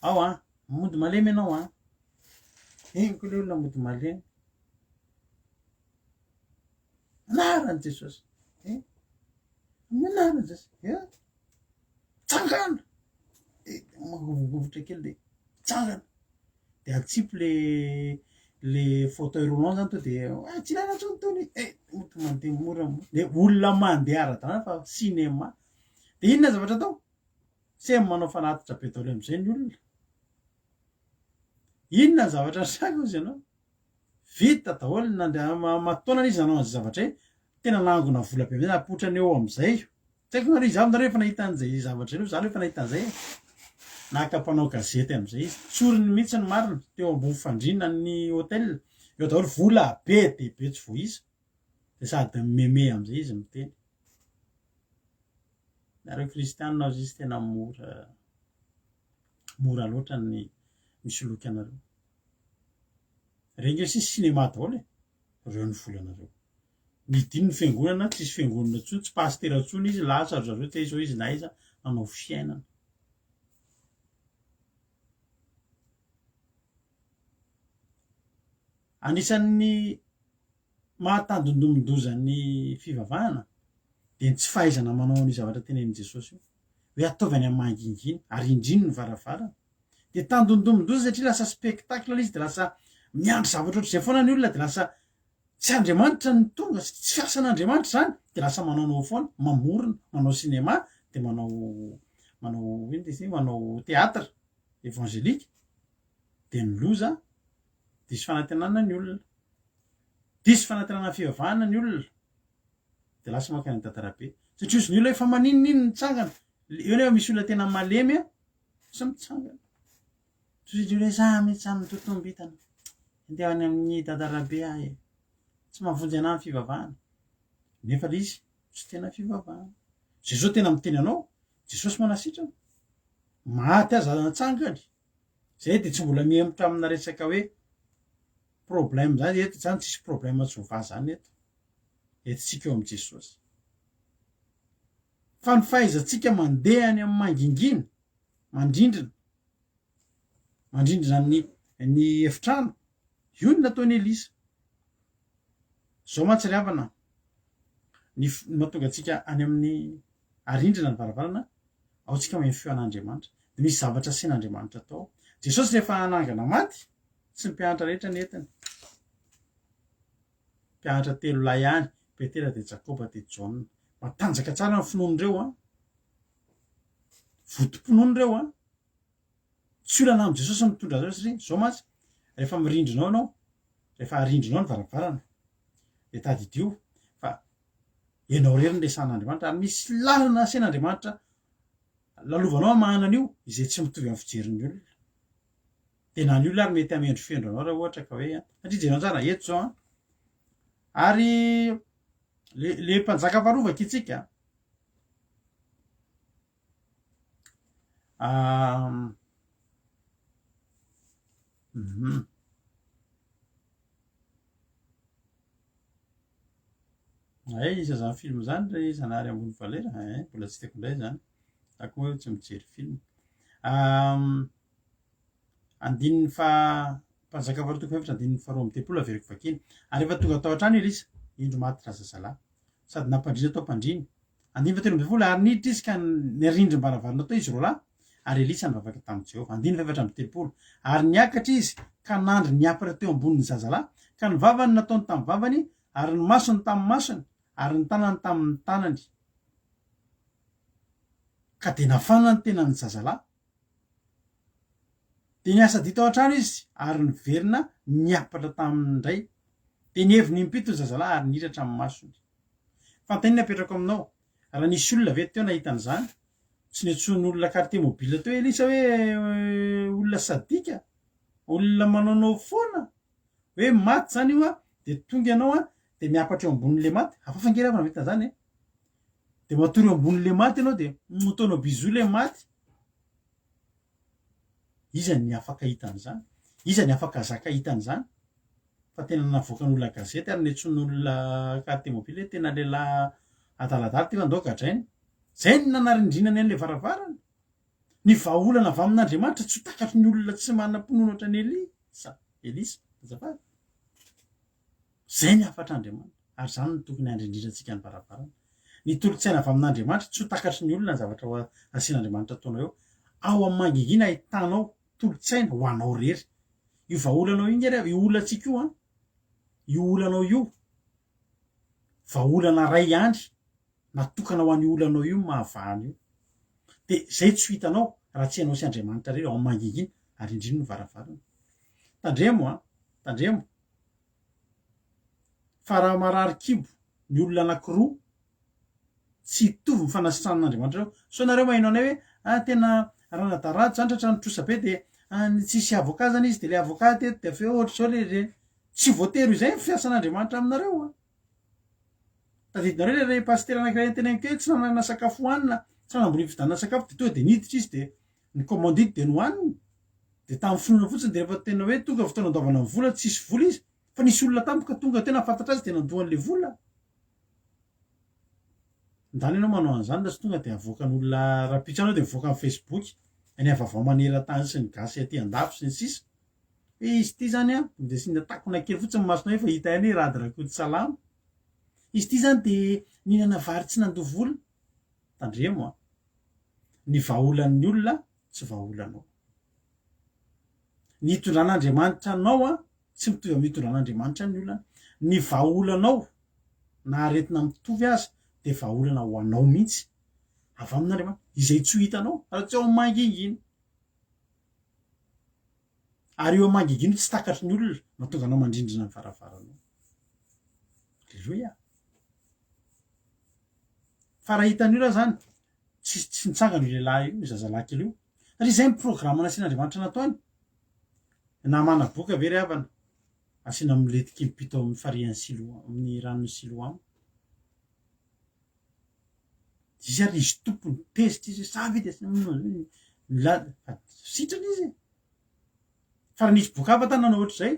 ao mody malemy ianao henoko le olona mody malemy anarany Jesosy amin'ny anarany Jesosy tsangana magovogovotra kely de tsangana de atsipy le fauteuil roulant zany to de tsy lana tsony tony mody mandeha mora de olona mandeha ara-dalàna fa cinéma de inona zavatra atao se manao fanatitra be daholo am'izay ny olona. Inona ny zavatra saka ozy ianao vita daholo matoana izy nanao an'izay zavatra hoe tena nangona vola be am'izay napotrany eo am'izay tsy haiko nareo izaho nareo efa nahita an'izay zavatra ireo za efa nahita an'izay naka-panao gazety am'izay izy tsoriny mihitsy ny marina teo ambony fandriana ny hôtel eo daholo vola be de be tsy voisa de sady meme am'izay izy miteny nareo kristianina azy izy tena mora loatra ny misoloky anareo renge sisy cinéma daholo reo ny volanareo midiny ny fiangonana tsisy fiangonana tsony tsy pastera tsony izy lasa zareo te izao izy na iza nanao fiainana. Anisan'ny mahatandondomondoza ny fivavahana de ny tsy fahaizana manao ny zavatra tenenin Jesosy io hoe ataovy any amin'ny mangingina ary indriny ny varavarana de tandondomondoza satria lasa spectacle izy de lasa miandry zavatra ohatr'izay foana ny olona de lasa tsy Andriamanitra ny tonga tsy fiasan'Andriamanitra zany de lasa manao foana mamorona manao cinéma de manao manao théâtre évangélique de ny loza diso fanantenana ny olona diso fanantenana fivavahana ny olona de lasa makany ny tantara-be satria ozy ny olona efa maninonino ny tsangana eo nefa misy olona tena malemy sa mitsangana le za mihitsy amin'ny totombitana andeha any amin'ny tantara-be tsy mahavonjy anahy ny fivavahana nefa le izy tsy tena fivavahana zay zao tena miteny anao Jesosy manasitrana maty aza natsangany zay de tsy mbola mihemotra amina resaka hoe problème zany eto zany tsisy problème tsova zany etotsika eo amin'i Jesosy fa ny fahaizantsika mandeha any amin'ny mangingina mandrindrina ny efitrano io ny nataony Elisa zao mantsy ry havana ny mahatonga antsika any amin'ny arindrina ny varavarana aotsika mahay feo an'Andriamanitra de misy zavatra asian'Andriamanitra atao Jesosy rehefa anangana maty sy ny mpianatra rehetra netiny mpianatra telo lahy ihany Petera de Jakoba de Jaona matanjaka tsara ny finoan'ireo votom-pinoan'ireo tsy olana am' Jesosy mitondra zao satria zao mantsy rehefa mirindrinao anao rehefa arindrinao ny varavarana de tadidio fa ianao rery ny resan'Andriamanitra ary misy lalana asian'Andriamanitra lalovanao mahana an'io izay tsy mitovy amin'ny fijerin'ny olona de na ny olona ary mety hamendry fendro anao raha ohatra ka hoe satria jenao tsara eto zao ary le mpanjaka faharovaka itsika isa zany film zany re Zanahary ambony valera mbola tsy tiako indray zany ako hoe tsy mijery film andininy fa mpanjaka faratoko efatra andininy faharoa amby tepolo averiko vakiny ary efa tonga tao an-trano izy indro maty razazalahy sady nampandriny atao mpandriny andiny fa telo amby folo ary niditra izy ka nirindry mbaravarina atao izy roalahy ary elisa nivavaka tamin'i Jehova andiny fa efatra amby telopolo ary niakatra izy ka nandry niapatra teo ambonin'ny zazalahy ka ny vavany nataony tamin'ny vavany ary ny masony tamin'ny masony ary ny tanany tamin'ny tanany ka de nafana ny tenany zazalahy de niasa dito ao an-trano izy ary niverina niapatra tamin'ny ndray de nihevi nimpito ny zazalahy ary niratra amin'ny masony fantanina apetrako aminao raha nisy olona ve teo nahitan'izany tsy netson'olona carte mobile teo elisa hoe olona sadika olona manaonao foana hoe maty zany io a de tonga ianao a de miapatra eo ambonin'le maty afafangeravana vita zany de matory eo ambonin'le maty ianao de motonao bizou le maty iza ny afaka hitan'izany iza ny afaka zaka hitan'izany fa tena navoakan'olona gazety ary netson'olona carte mobile tena lehilahy adaladala ty fa andao gadrainy zay ny nanarindrinany an'le varavarana ny vahaolana avy amin'Andriamanitra tsy ho takatry ny olona tsy manam-ponoana oatra ny Elisa azafady zay ny afatr'Andriamanitra ary zany no tokony handrindrinantsika ny varavarana ny tolotsaina avy amin'Andriamanitra tsy ho takatry ny olona ny zavatra asian'Andriamanitra ataonao eo ao amin'ny mangingina ahitanao tolotsaina ho anao rery io vahaolanao iny ary io olantsika io io olanao io vahaolana ray andry natokana ho an'ny olanao io mahavahany io de zay tsy ho hitanao raha tsy hainao sy Andriamanitra rery ao amin'ny mangingina ary indrindra ny varavarana tandremo fa raha marary kibo ny olona anankiroa tsy hitovy ny fanasitranan'Andriamanitra reo so nareo mahaino anay hoe tena ranadarado zany tratra nitrosa be de tsisy avocat zany izy de le avocat teto de aveo ohatra zao le tsy voatery izay ny fiasan'Andriamanitra aminareo tadidinareo le pasitera anankiray tena keo tsy nanana sakafo hoanina tsy nanambola fidanana sakafo de tonga de niditra izy de ny commandite de nohaniny de tamin'ny finoana fotsiny de rehefa tena hoe tonga fotoana andaovana ny vola tsisy vola izy fa nisy olona tampoka tonga tena fantatra azy de nandohan'le vola ndany ianao manao an'izany da tsy tonga de avoakan'olona rapitra anao de mivoaka amin'ny Facebook any avavao maneran-tany sy ny gasy aty andafo sy ny sisa hoe izy ty zany de sy natakona kely fotsiny masonao efa hita any rady rakody salama izy ty zany de ninana vary tsy nandovola tandremo ny vahaolan'ny olona tsy vahaolanao ny hitondran'Andriamanitra anao tsy mitovy amin'ny hitondran'Andriamanitra ny olana ny vahaolanao na aretina mitovy aza de vahaolana ho anao mihitsy avy amin'Andriamanitra izay tsy ho hitanao raha tsy ao amin'ny mangingina ary eo amin'ny mangingina tsy takatry ny olona mahatonga anao mandrindrina ny varavaranao alleloia fa raha hitan'ny olona zany tsy nitsangana io lehilahy io zazalahy kely io satria zay miprograma nasian'Andriamanitra nataony na mana boka ve ry havana asiana miletiky mipito amin'ny farihan'ny siloa amin'ny ranon'ny siloamo izy ary izy tompony tezitra izy savy de sitrany izy fa raha nisy boka hafa tany nanao ohatra zay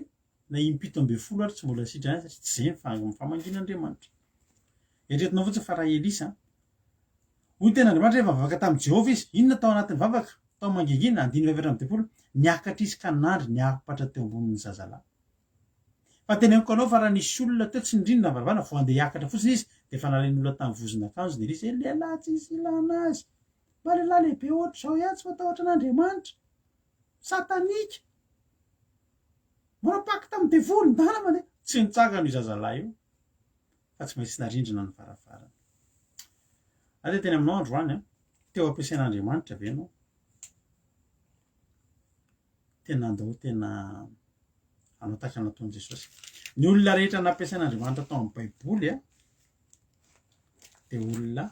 na impito amby folo ary tsy mbola sitrany satria tsy zay famangin'Andriamanitra eretinao fotsiny fa raha Elisa hoy tena Andriamanitra rehefa vavaka tamin'i Jehova izy inona tao anatin'ny vavaka tao mangingina andiny efatra amby telopolo niakatra izy ka nandry niapatra teo ambonin'ny zazalahy fa teneniko anao fa raha nisy olona teo tsy nindrindra na varavana vo andeha hiakatra fotsiny izy de fa nalain'olona tamin'ny vozon'akanjo de izy lehilahy tsy isy ilana azy mba lehilahy lehibe ohatra zao ihany tsy matahotra an'Andriamanitra satanika manapaky tamin'ny devolo ndana mandeha tsy nitsangana io zazalahy io fa tsy maintsy narindrina ny varavarana ade teny aminao androany teo ampiasain'Andriamanitra ve anao tena andao tena anao tahaka nataon'i Jesosy ny olona rehetra nampiasain'Andriamanitra tao amin'ny baiboly de olona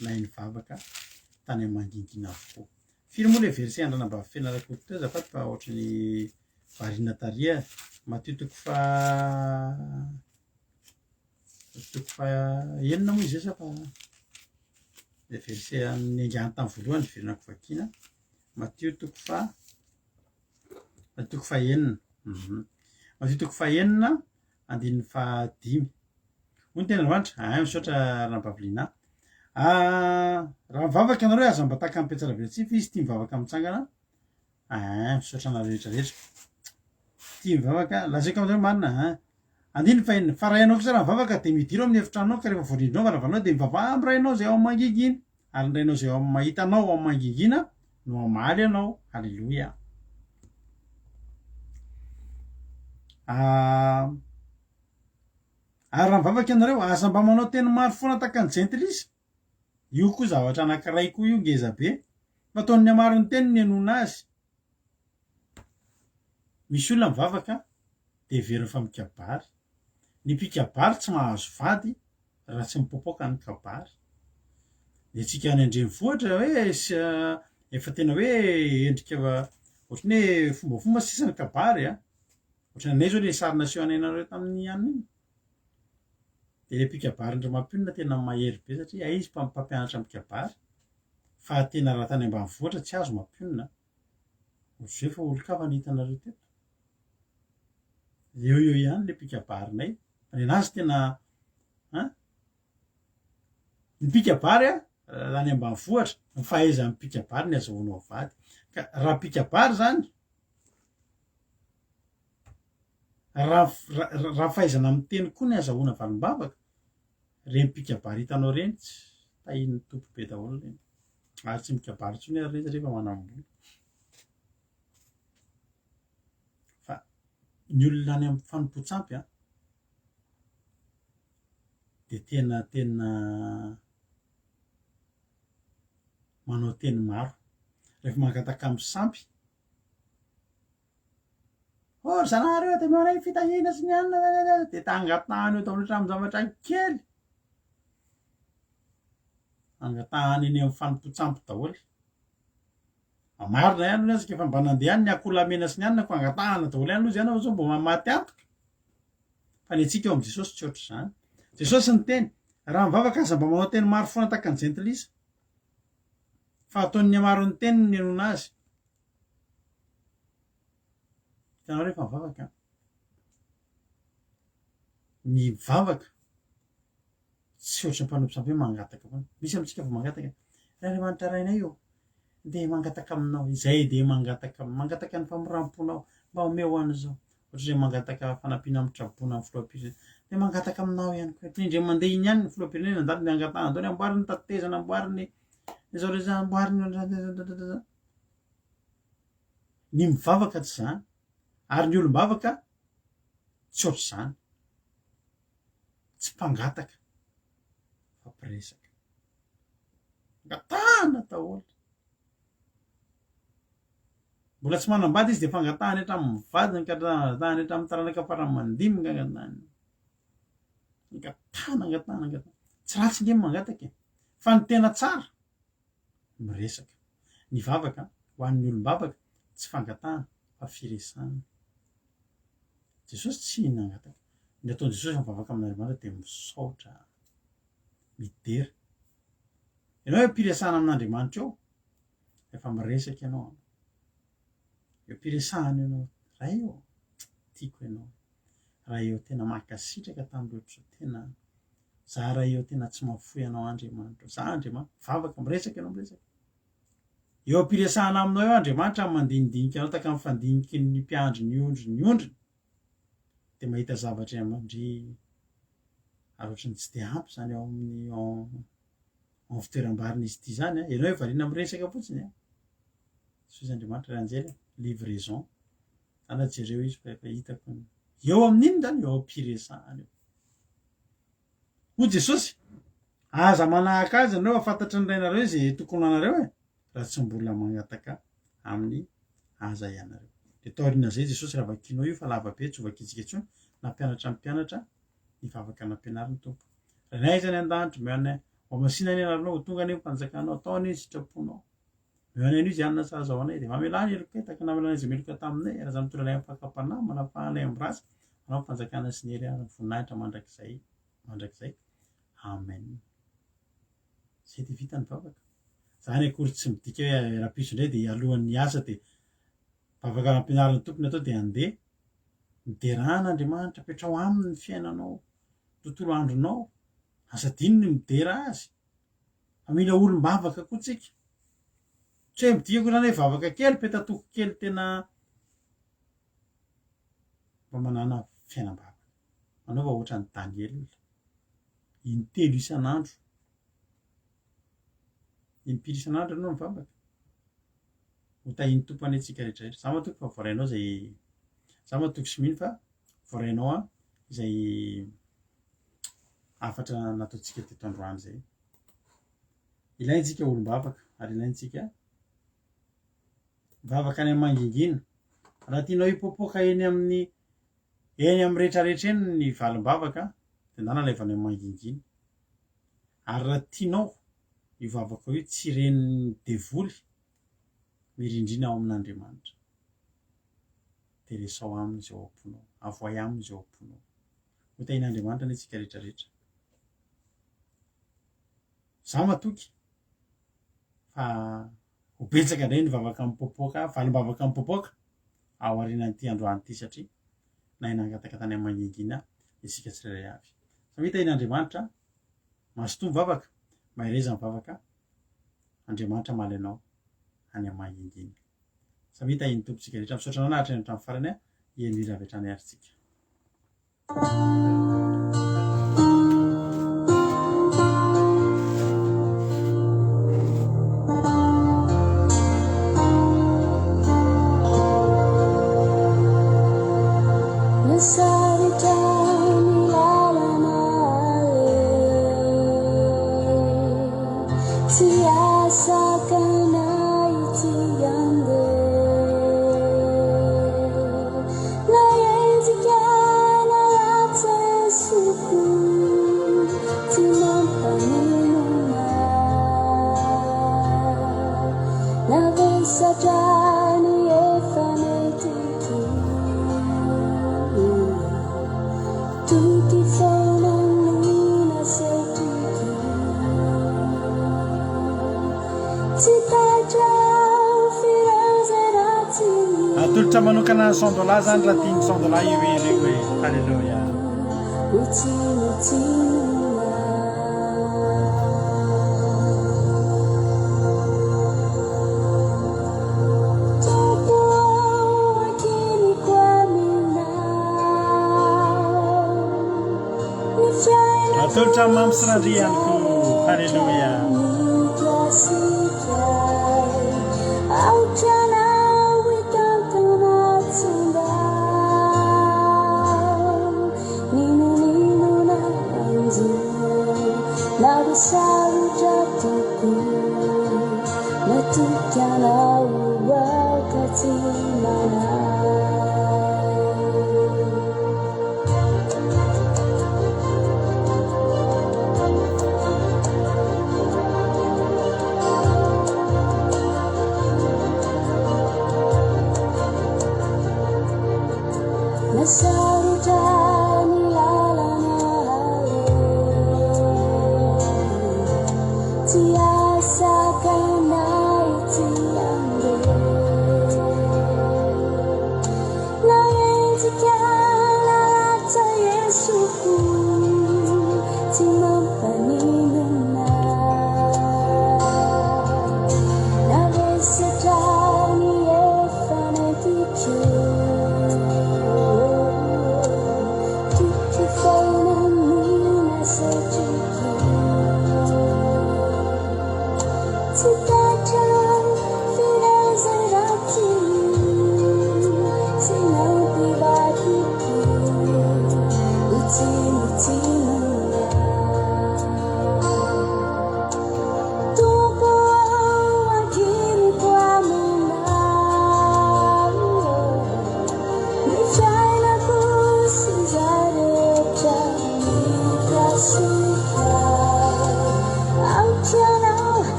nahay nivavaka tany amin'ny mangingina avokoa firy moa le verset andranamba fenarakoty teo zafady fa ohatrany variana taria Matthieu toko fa enina moa izy fa le verset amin'ny angahany tamin'ny voalohany verenako vakina Matthieu toko fa enina Matthieu toko fa enina andininy fa dimy hoy ny tena Andriamanitra misaotra ranabaviliana raha mivavaka ianareo aza mba tahaka amin'ny Pietsara Veltsifa izy tia mivavaka mitsangana misaotrana rehetrarehetra tia mivavaka lazaiko am'zay marina andiny fa raha ianao kosa raha mivavaka de midiro amin'ny efitranao ka rehefa voarindrinao valavanao de mivavaha am' rainao zay ao am' mangingina ary nrainao zay ao am' mahitanao ao am' mangingina no amaly anao. Halleloia. Ary raha mivavaka ianareo asa mba manao teny maro foana taka ny jentilisa io koa zavatra anankiray koa io ngeza be fataon'ny amarony teny ny anona azy. Misy olona mivavaka de veriny fa mikabary, ny mpikabary tsy mahazo vady raha tsy mipopoka ny kabary. De tsika any andrenivohitra hoe efa tena hoe endrika ohatrany hoe fombafomba sisa ny kabary ohatrany anay zao le sary naseho anainareo tamin'ny anina iny. De le mpikabary ndray mampionina tena mahery be satria izy mpampianatra mikabary fa tena raha tany ambanivohitra tsy azo mampionina ohatr'izay fa olon-kafa ny hitanareo teto. Eo ihany le mpikabarinay ny anazy tena ny mpikabary any ambanivohitra ny fahaizan'ny mpikabary ny azahoanao vady ka raha mpikabary zany raha fahaizana amin'ny teny koa ny azahoana valim-bavaka reny mpikabary hitanao reny tsy tahin'ny tompo be daholo reny ary tsy mikabary tsony ary rehetra rehefa manambola. Fa ny olona any amin'ny fanompoantsampy de tena manao teny maro rehefa mangataka amin'ny sampy zanareo de manay fitahina sy ny anina de tangatahany eo daholo hatramin'ny zavatra kely angatahany eny amin'ny fanompoantsampy daholo. Marina ihany aloha izy efa mba nandeha any ny akolamena sy ny anina ko angatahana daholo ihany aloha izy ianao zao mbo mamaty antoka fa ny antsika eo am' Jesosy tsy ohatr' zany. Jesosy ny teny raha mivavaka aza mba manao teny maro foana taka ny jentilisa fa ataon'ny amaron'ny teny ny anona azy. Hitanao rehefa mivavaka ny mivavaka tsy ohatry ny mpanompotsapy hoe mangataka foana. Misy amintsika vao mangataka Andriamanitra rainay io de mangataka aminao izay de mangataka ny famoramponao mba omeo an'izao ohatr'izay mangataka fanampiana mitrabona amin'ny filohampirenena de mangataka aminao ihany koa indray mandeha iny ihany ny filohampirenena andalo ny angatahana dao ny amboariny tatezana amboariny zao reza amboariny ny mivavaka tsy zany ary ny olom-bavaka tsy ohatr' zany tsy mpangataka fa mpiresaka angatahana daholo mbola tsy manambady izy de fangatahany hatramin'ny vadiny ka angatahany hatramin'ny taranaka farany mandimina angatahany angatahana tsy ratsy nge mangataka fa ny tena tsara miresaka. Ny vavaka ho an'ny olom-bavaka tsy fangatahana fa firesana. Jesosy tsy nangataka ny ataon'i Jesosy mivavaka amin'Andriamanitra de misaotra midera. Ianao hoe mpiresahana amin'Andriamanitra eo efa miresaka ianao eo mpiresahana ianao raha eo tiako ianao raha eo tena mankasitraka tamin'loatra tena za raha eo tena tsy mahafoy anao Andriamanitra za Andriamanitra vavaka miresaka ianao miresaka eo ampiresahana aminao eo Andriamanitra mandinidinika anao taka mifandiniky ny mpiandry ny ondry de mahita zavatra amandry ary ohatrany tsy de ampy zany ao amin'ny fitoeram-barina izy ty zany ianao hoe variana miresaka fotsiny so izy Andriamanitra raha anjely livraison zany ajereo izy fa efa hitako eo amin'iny zany eo ampiresahana eo. Hoy Jesosy aza manahaka azy anareo afantatry ny rainareo izay tokony anareo raha tsy mbola mangataka amin'ny aza ianareo. De taorina zay Jesosy raha vakinao io fa lava be tsy ho vakitsika intsony na mpianatra mpianatra ny vavaka nampianariny tompo. Raha nay zany an-danitra meana masina ny anaranao ho tonga ny mpanjakanao ataony izy sitraponao meana io izy anona tsy azahoanay de mamelany eloka taka namelana izy meloka taminay raha za mitondralay amin'ny fakapana manafahanay amin'ny ratsy anao mpanjakana sy ny hery ary voninahitra mandrakizay amen. Zay de vita ny vavaka zany akory tsy midika hoe rapiso indray de alohan'ny asa de vavaka nampianariny tompony atao de andeha miderahana Andriamanitra petrao aminy ny fiainanao tontolo andronao asa dininy midera azy fa mila olom-bavaka koa tsika tsy hoe midiko zany hoe vavaka kely petatoko kely tena mba manana fiainam-bavaka manaova ohatra ny Daniely intelo isan'andro impiry isan'andro anao mivavaka ho tahiny tompany antsika rehetrarehetra za matoko fa voarainao zay za matoko sy mino fa voarainao a izay afatra nataontsika teto androany zay ilaintsika olombavaka ary ilaintsika mivavaka any amangingina raha tianao hipoapoaka eny amin'ny rehetrarehetra eny ny valim-bavaka de ndana laivany amin'ny mangingina ary raha tianao hivavaka hoe tsy reniny devoly mirindrina ao amin'Andriamanitra de resao aminy zay ao am-ponao avoay aminy zay ao am-ponao ho tahin'Andriamanitra ny antsika rehetrarehetra za matoky fa ho betsaka indray ny vavaka mipoapoaka valim-bavaka mipoapoaka ao aorianan'ity androany ity satria na hinangataka tany amin'ny mangingina isika tsirairay avy sa mitahin'Andriamanitra masotoa mivavaka mahireza mivavaka Andriamanitra maly anao any amin'ny mangingina sa mitahiny tompontsika rehetra misaotra nanahitra eny hatramin'ny farany a iemira avy hatrany aritsika atolotra manokana $100 zany raha tiany $100 io ireo hoe halleluja atolotra mamy sy randrianiko halleluja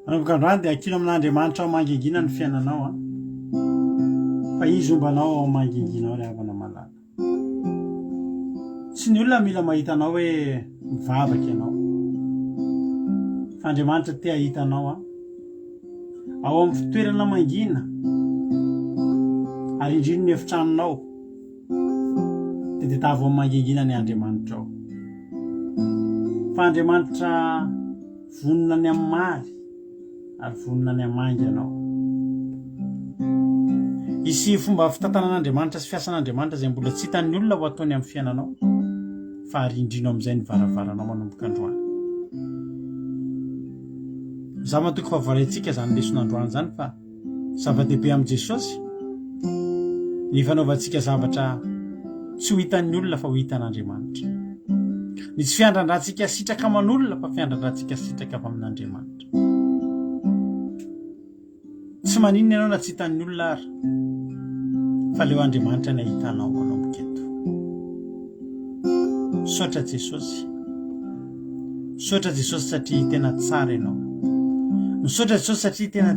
Manomboka dia akilo amin'Andriamanitra ao mangingina ny fiainanao a. Fa izy ombanao ao manginginao ry havana malala. Tsy ny olona mila mahita anao hoe mivavaka ianao. Fa Andriamanitra te hahita anao a. Ao amin'ny fitoerana mangina. Ary indrindra ny efitranonao. Dia tavo amin'ny mangingina ny Andriamanitra ao. Fa Andriamanitra vonona ny amin'ny mary ary vonona ny amangy ianao. Isy fomba fitantanan'Andriamanitra sy fiasan'Andriamanitra izay mbola tsy hitan'ny olona ho ataony amin'ny fiainanao, fa arindrinao amin'izay ny varavaranao manomboka androany. Za matoky fahavarantsika zany lesona androany zany fa zava-dehibe amin'i Jesosy ny fanaovantsika zavatra tsy ho hitan'ny olona fa ho hitan'Andriamanitra. Ny tsy fiandran-drantsika sitraka aman'olona fa fiandran-drantsika sitraka avy amin'Andriamanitra. Tsy maninona ianao na tsy hitan'ny olona ary fa leo Andriamanitra ny ahitanao manomboka eto. Saotra Jesosy. Saotra Jesosy satria tena tsara ianao. Misaotra Jesosy satria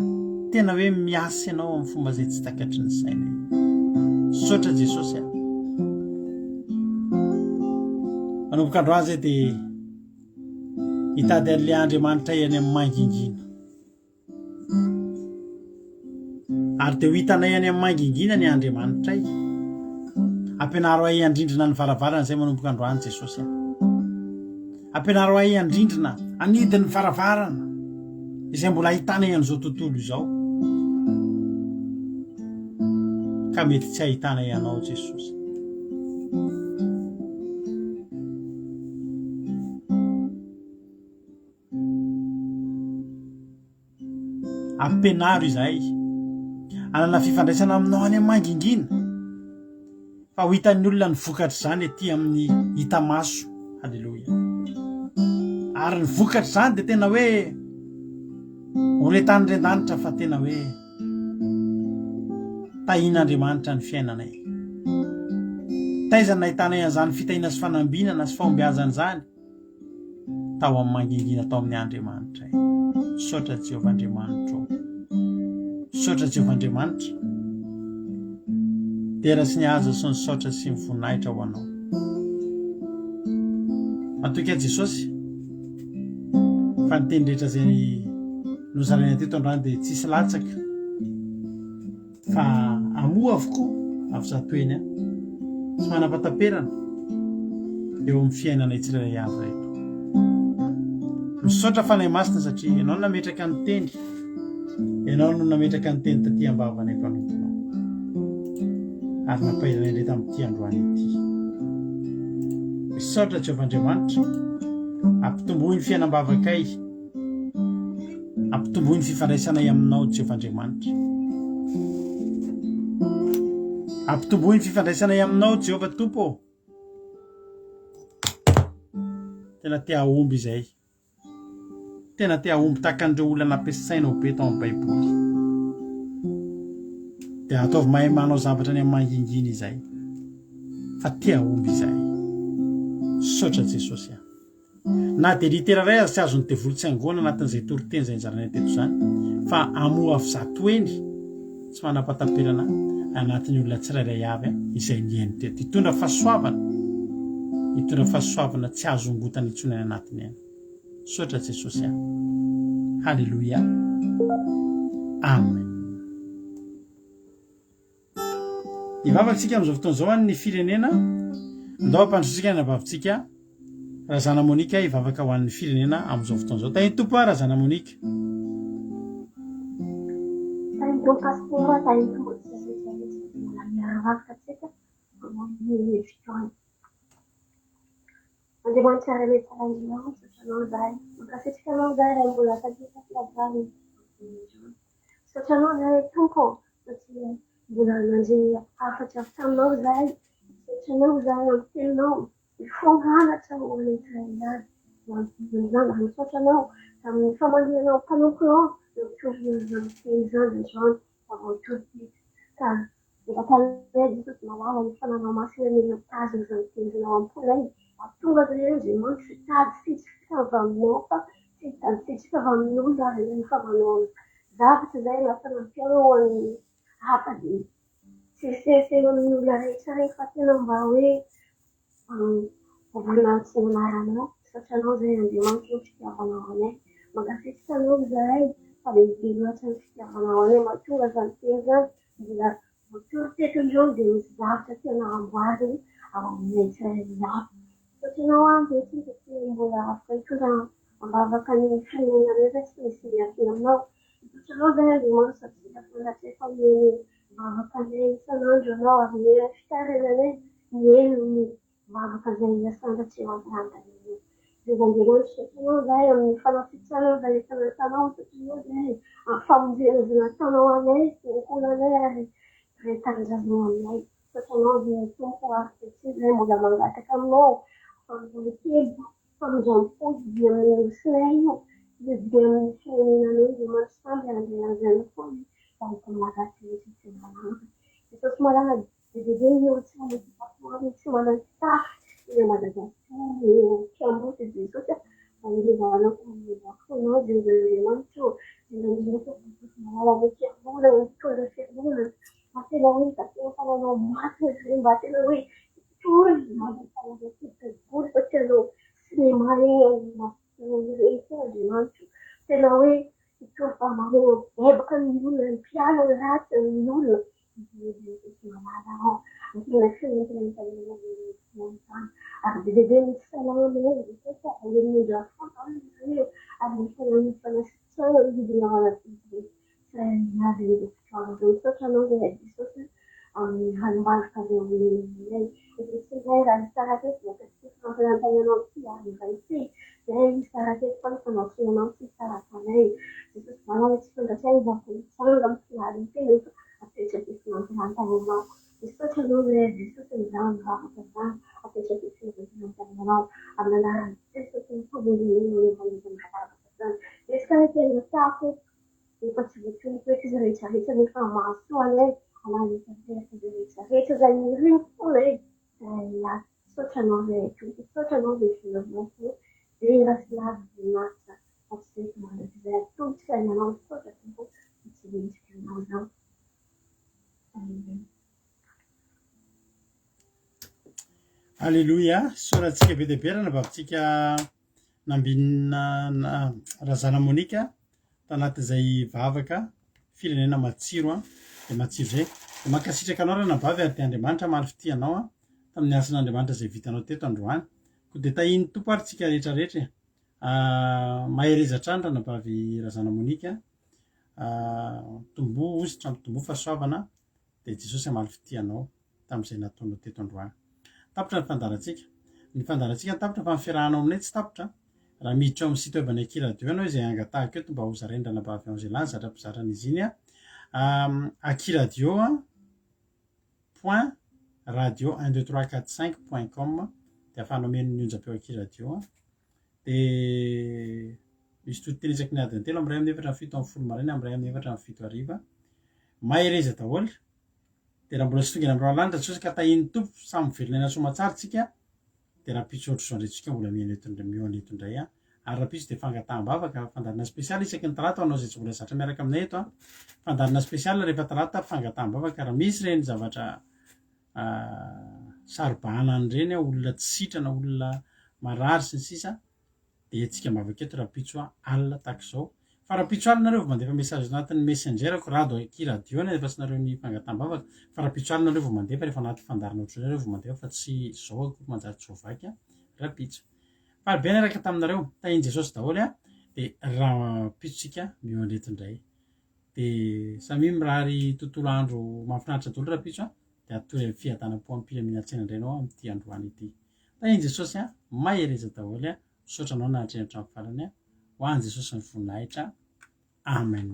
tena hoe miasa ianao amin'ny fomba izay tsy takatry ny saina. Saotra Jesosy. Manomboka androany zay dia hitady an'ilay Andriamanitra eny amin'ny mangingina. Ary dia ho hitanay any amin'ny mangingina ny Andriamanitra ay. Ampianaro ahy andrindrina ny varavarana izay manomboka androany Jesosy. Ampianaro ahy andrindrina anidiny varavarana izay mbola ahitanay an'izao tontolo izao. Ka mety tsy ahitanay anao Jesosy. Ampianaro izahay anana fifandraisana aminao any amin'ny mangingina fa ho hitan'ny olona ny vokatra izany etỳ amin'ny hita maso. Halleloia. Ary ny vokatra izany dia tena hoe horetany ren-danitra fa tena hoe tahian'Andriamanitra ny fiainanay. Taizana nahitanay an'izany fitahiana sy fanambinana sy fahombiazana izany tao amin'ny mangingina tao amin'ny Andriamanitra. Saotra Jehovah Andriamanitra. Saotra Jehovah Andriamanitra. Tera sy ny azo sy ny saotra sy ny voninahitra ho anao. Matoky Jesosy fa ny teny rehetra izay nozaraina teto androany dia tsisy latsaka fa amoa avokoa avy zatoeny tsy manam-pataperana eo amin'ny fiainana tsirairay avy reto. Misaotra fanahy masina satria ianao nametraka ny teny, ianao no nametraka ny teny taty ambavany mpanomponao ary nampailana indray tamin'ity androany ity. Misaotra Jehovah Andriamanitra, ampitomboy ny fiainam-bavakay, ampitomboy ny fifandraisanay aminao Jehovah Andriamanitra, ampitomboy ny fifandraisanay aminao Jehovah Tompo. Tena te ahomby izay, tena te ahomby tahaka an'ireo olona nampiasainao be tao amin'ny Baiboly. Dia ataovy mahay manao zavatra ny amin'ny mangingina izay, fa te ahomby izay. Saotra Jesosy. Na dia litera ray azy tsy azony devoly tsy angoana anatin'izay toriteny izay nizarana teto izany, fa amoa avy zato eny tsy manam-pataperana anatin'ny olona tsirairay avy izay niainy teto. Hitondra fahasoavana, hitondra fahasoavana tsy azo ombotana intsony any anatiny any. Saotra Jesosy. Halleluia. Amen. Ivavatsika amin'izao fotoana izao ny firenena, ndao ampandrotsika ny avavintsika Razana Monika ivavaka ho an'ny firenena amin'izao fotoana izao. Tany tompo Razana Monika. Andriamanitra rehetra ranginao, sotranao zahay. Mankasitrikanao zahay raha mbola tadika fiavahana. Sotranao zahay tompo, satria mbola nandre hafatra avy taminao zahay. Sotranao zahay amin'ny tenanao, mifonganatra ho rehetra ihany. Manjanga misotranao, amin'ny famalianao mpanomponao, mitovy amin'ny teny izany androany, avoatoty. Ka mba talay Jesosy malala ny fananao masina ny mitazona izany tenzinao am-polay. Tonga dia Andriamanitra tady fitsika avy aminao fa Tsika avy amin'olona ary rehefa manao zavatra zay lasa mampianao any hafa dia tsy eritreritena amin'olona rehetra rehefa tena mba hoe voninahitsy manaranao satria anao zay Andriamanitra no fitiavanao anay. Mankasitrika anao zahay fa lehibe loatra ny fitiavanao anay mahatonga zany teny zany mbola voatorom-petindreo dia misy zavatra tena amboariny ao aminay tsirairay avy. Satria anao dia tsika dia mbola afaka hitondra ambavaka ny firenenanay zay tsy misy miafina aminao. Satria anao zay Andriamanitra tsika fantatry efa mihaino mivavaka anay isan'andro anao ary mihaino fitarenanay mihaino ny mivavaka izay sandatry eo an-tany. Dia Andriamanitra satria anao zay amin'ny fanafisanao zay efa natanao satria anao zay amin'ny famonjena izay natanao anay sy nikonanay ary retanindrazanao aminay. Satria anao dia tompo ary dia tsy zay mbola mangataka aminao fa mbola kely famonjam-pody dia amin'ny nosinay io dia amin'ny firenenanay Andriamanitra samby andehan'izany foana ahita malagasy rehetra tsy manana. Jesosy malala dia bebe io tsy manana fitoavana tsy manana fitafy io Madagasikara io Kiamboty Jesosy mba hilevanao fonao dia Andriamanitra io dia Jesosy malala ny fiangonana mitondra fiangonana mba tena hoe tena fananao maty mba tena hoe tory bory satria anao sy ny marina rehetra Andriamanitra tena hoe itony fahamarina bebaka ny olona ny mpiala ny ratsy ny olona Jesosy malala ao antena firenentanana ary be bebe misy salama Jesosy ary mindra fantan'ireo ary ny fanasitrana ny vidinavana tsirairay avy ny fitoavana satria anao zay Jesosy amin'ny halimbalika avy amin'ilay Jesosy zay raha isarakety makasika fampirantananao tsy ary vaity zay isarakety fa ny fanaotrinanao tsy saraka anay Jesosy manao tsy fandrasainy vakoitsanga mitsingary tena efa apetraky fampirantananao Jesosy anao zay Jesosy mizany mivavaka zany apetraky fampirantananao amin'ny anaran'i Jesosy ny famonjenana evangelina mivavaka zany isarakety tafo efa tsy voatontoetra izy rehetra rehetra nefa mahasoa anay anan'izay rehetra zay miriny foana zay misaotra anao zay misaotra anao zay filavoko dia rasilava voninahitra atsika mandratra izay atolotra ianao misaotra tompo tsy mentsika anao zao. Alleloia soratsika be dia be raha navavitsika nambinina razana Monika tanatin'izay vavaka firenena matsiro dia matsiro zay dia mankasitraka anao raha nabavy ary dia Andriamanitra maly fitianao tamin'ny asan'Andriamanitra izay vitanao teto androany ko dia tahiny tompo ary tsika rehetrarehetra mahay rezatrany raha nabavy razana Monika tombo ozitra tombo fahasoavana dia Jesosy amaly fitianao tamin'izay nataonao teto androany. Tapitra ny fandarantsika tapitra fa mifirahanao aminay tsy tapitra raha miditra ao amin'ny site web ny Akiradio ianao izay angatahako eto mba ho zarainy raha nabavy angelany zatra mpizarana izy iny akiradio.radio12345.com dia afahanao meno ny onjam-peo Akiradio dia misy totiteny ny adiny telo amin'ray amin'ny efatra amin'ny fito amin'ny folo maraina amin'ray amin'ny efatra amin'ny fito hariva mahereza daholo dia raha mbola sy tonga amin'ny lanitra tsy ka tahiny tompo samy mivelona ena somatsara tsika dia raha pitso ohatry zao ndretsika mbola mihaneto indray ary raha pitso dia fangataham-bavaka fandarina spesialy isaky ny talata anao zay tsy mbola zatra miaraka aminay eto fandarina spesialy rehefa talata fangataham-bavaka raha misy reny zavatra saribahana an'ireny olona tsy sitrana olona marary sy ny sisa dia antsika mavaka eto raha pitso alina tahaka izao fa raha pitso alina nareo vao mandefa message anatin'ny messengerako rado Akiradio efa tsy nareo ny fangataham-bavaka fa raha pitso alina nareo vao mandefa rehefa anaty fandarina ohatr'izay nareo vao mandefa fa tsy izao akory manjary tsy ho vaky raha pitso fa be naraka taminareo tahiny Jesosy daholo dia raha pitsosika mioandreto indray dia samy mirary tontolo andro mahafinaritra daholo raha pitso dia atory fiadanam-po amin'ny mpilaminantsena indray anao amin'ity androany ity tahiny Jesosy mahereza daholo misaotra anao nahatrehantra amin'ny farany ho an'i Jesosy ny voninahitra amen.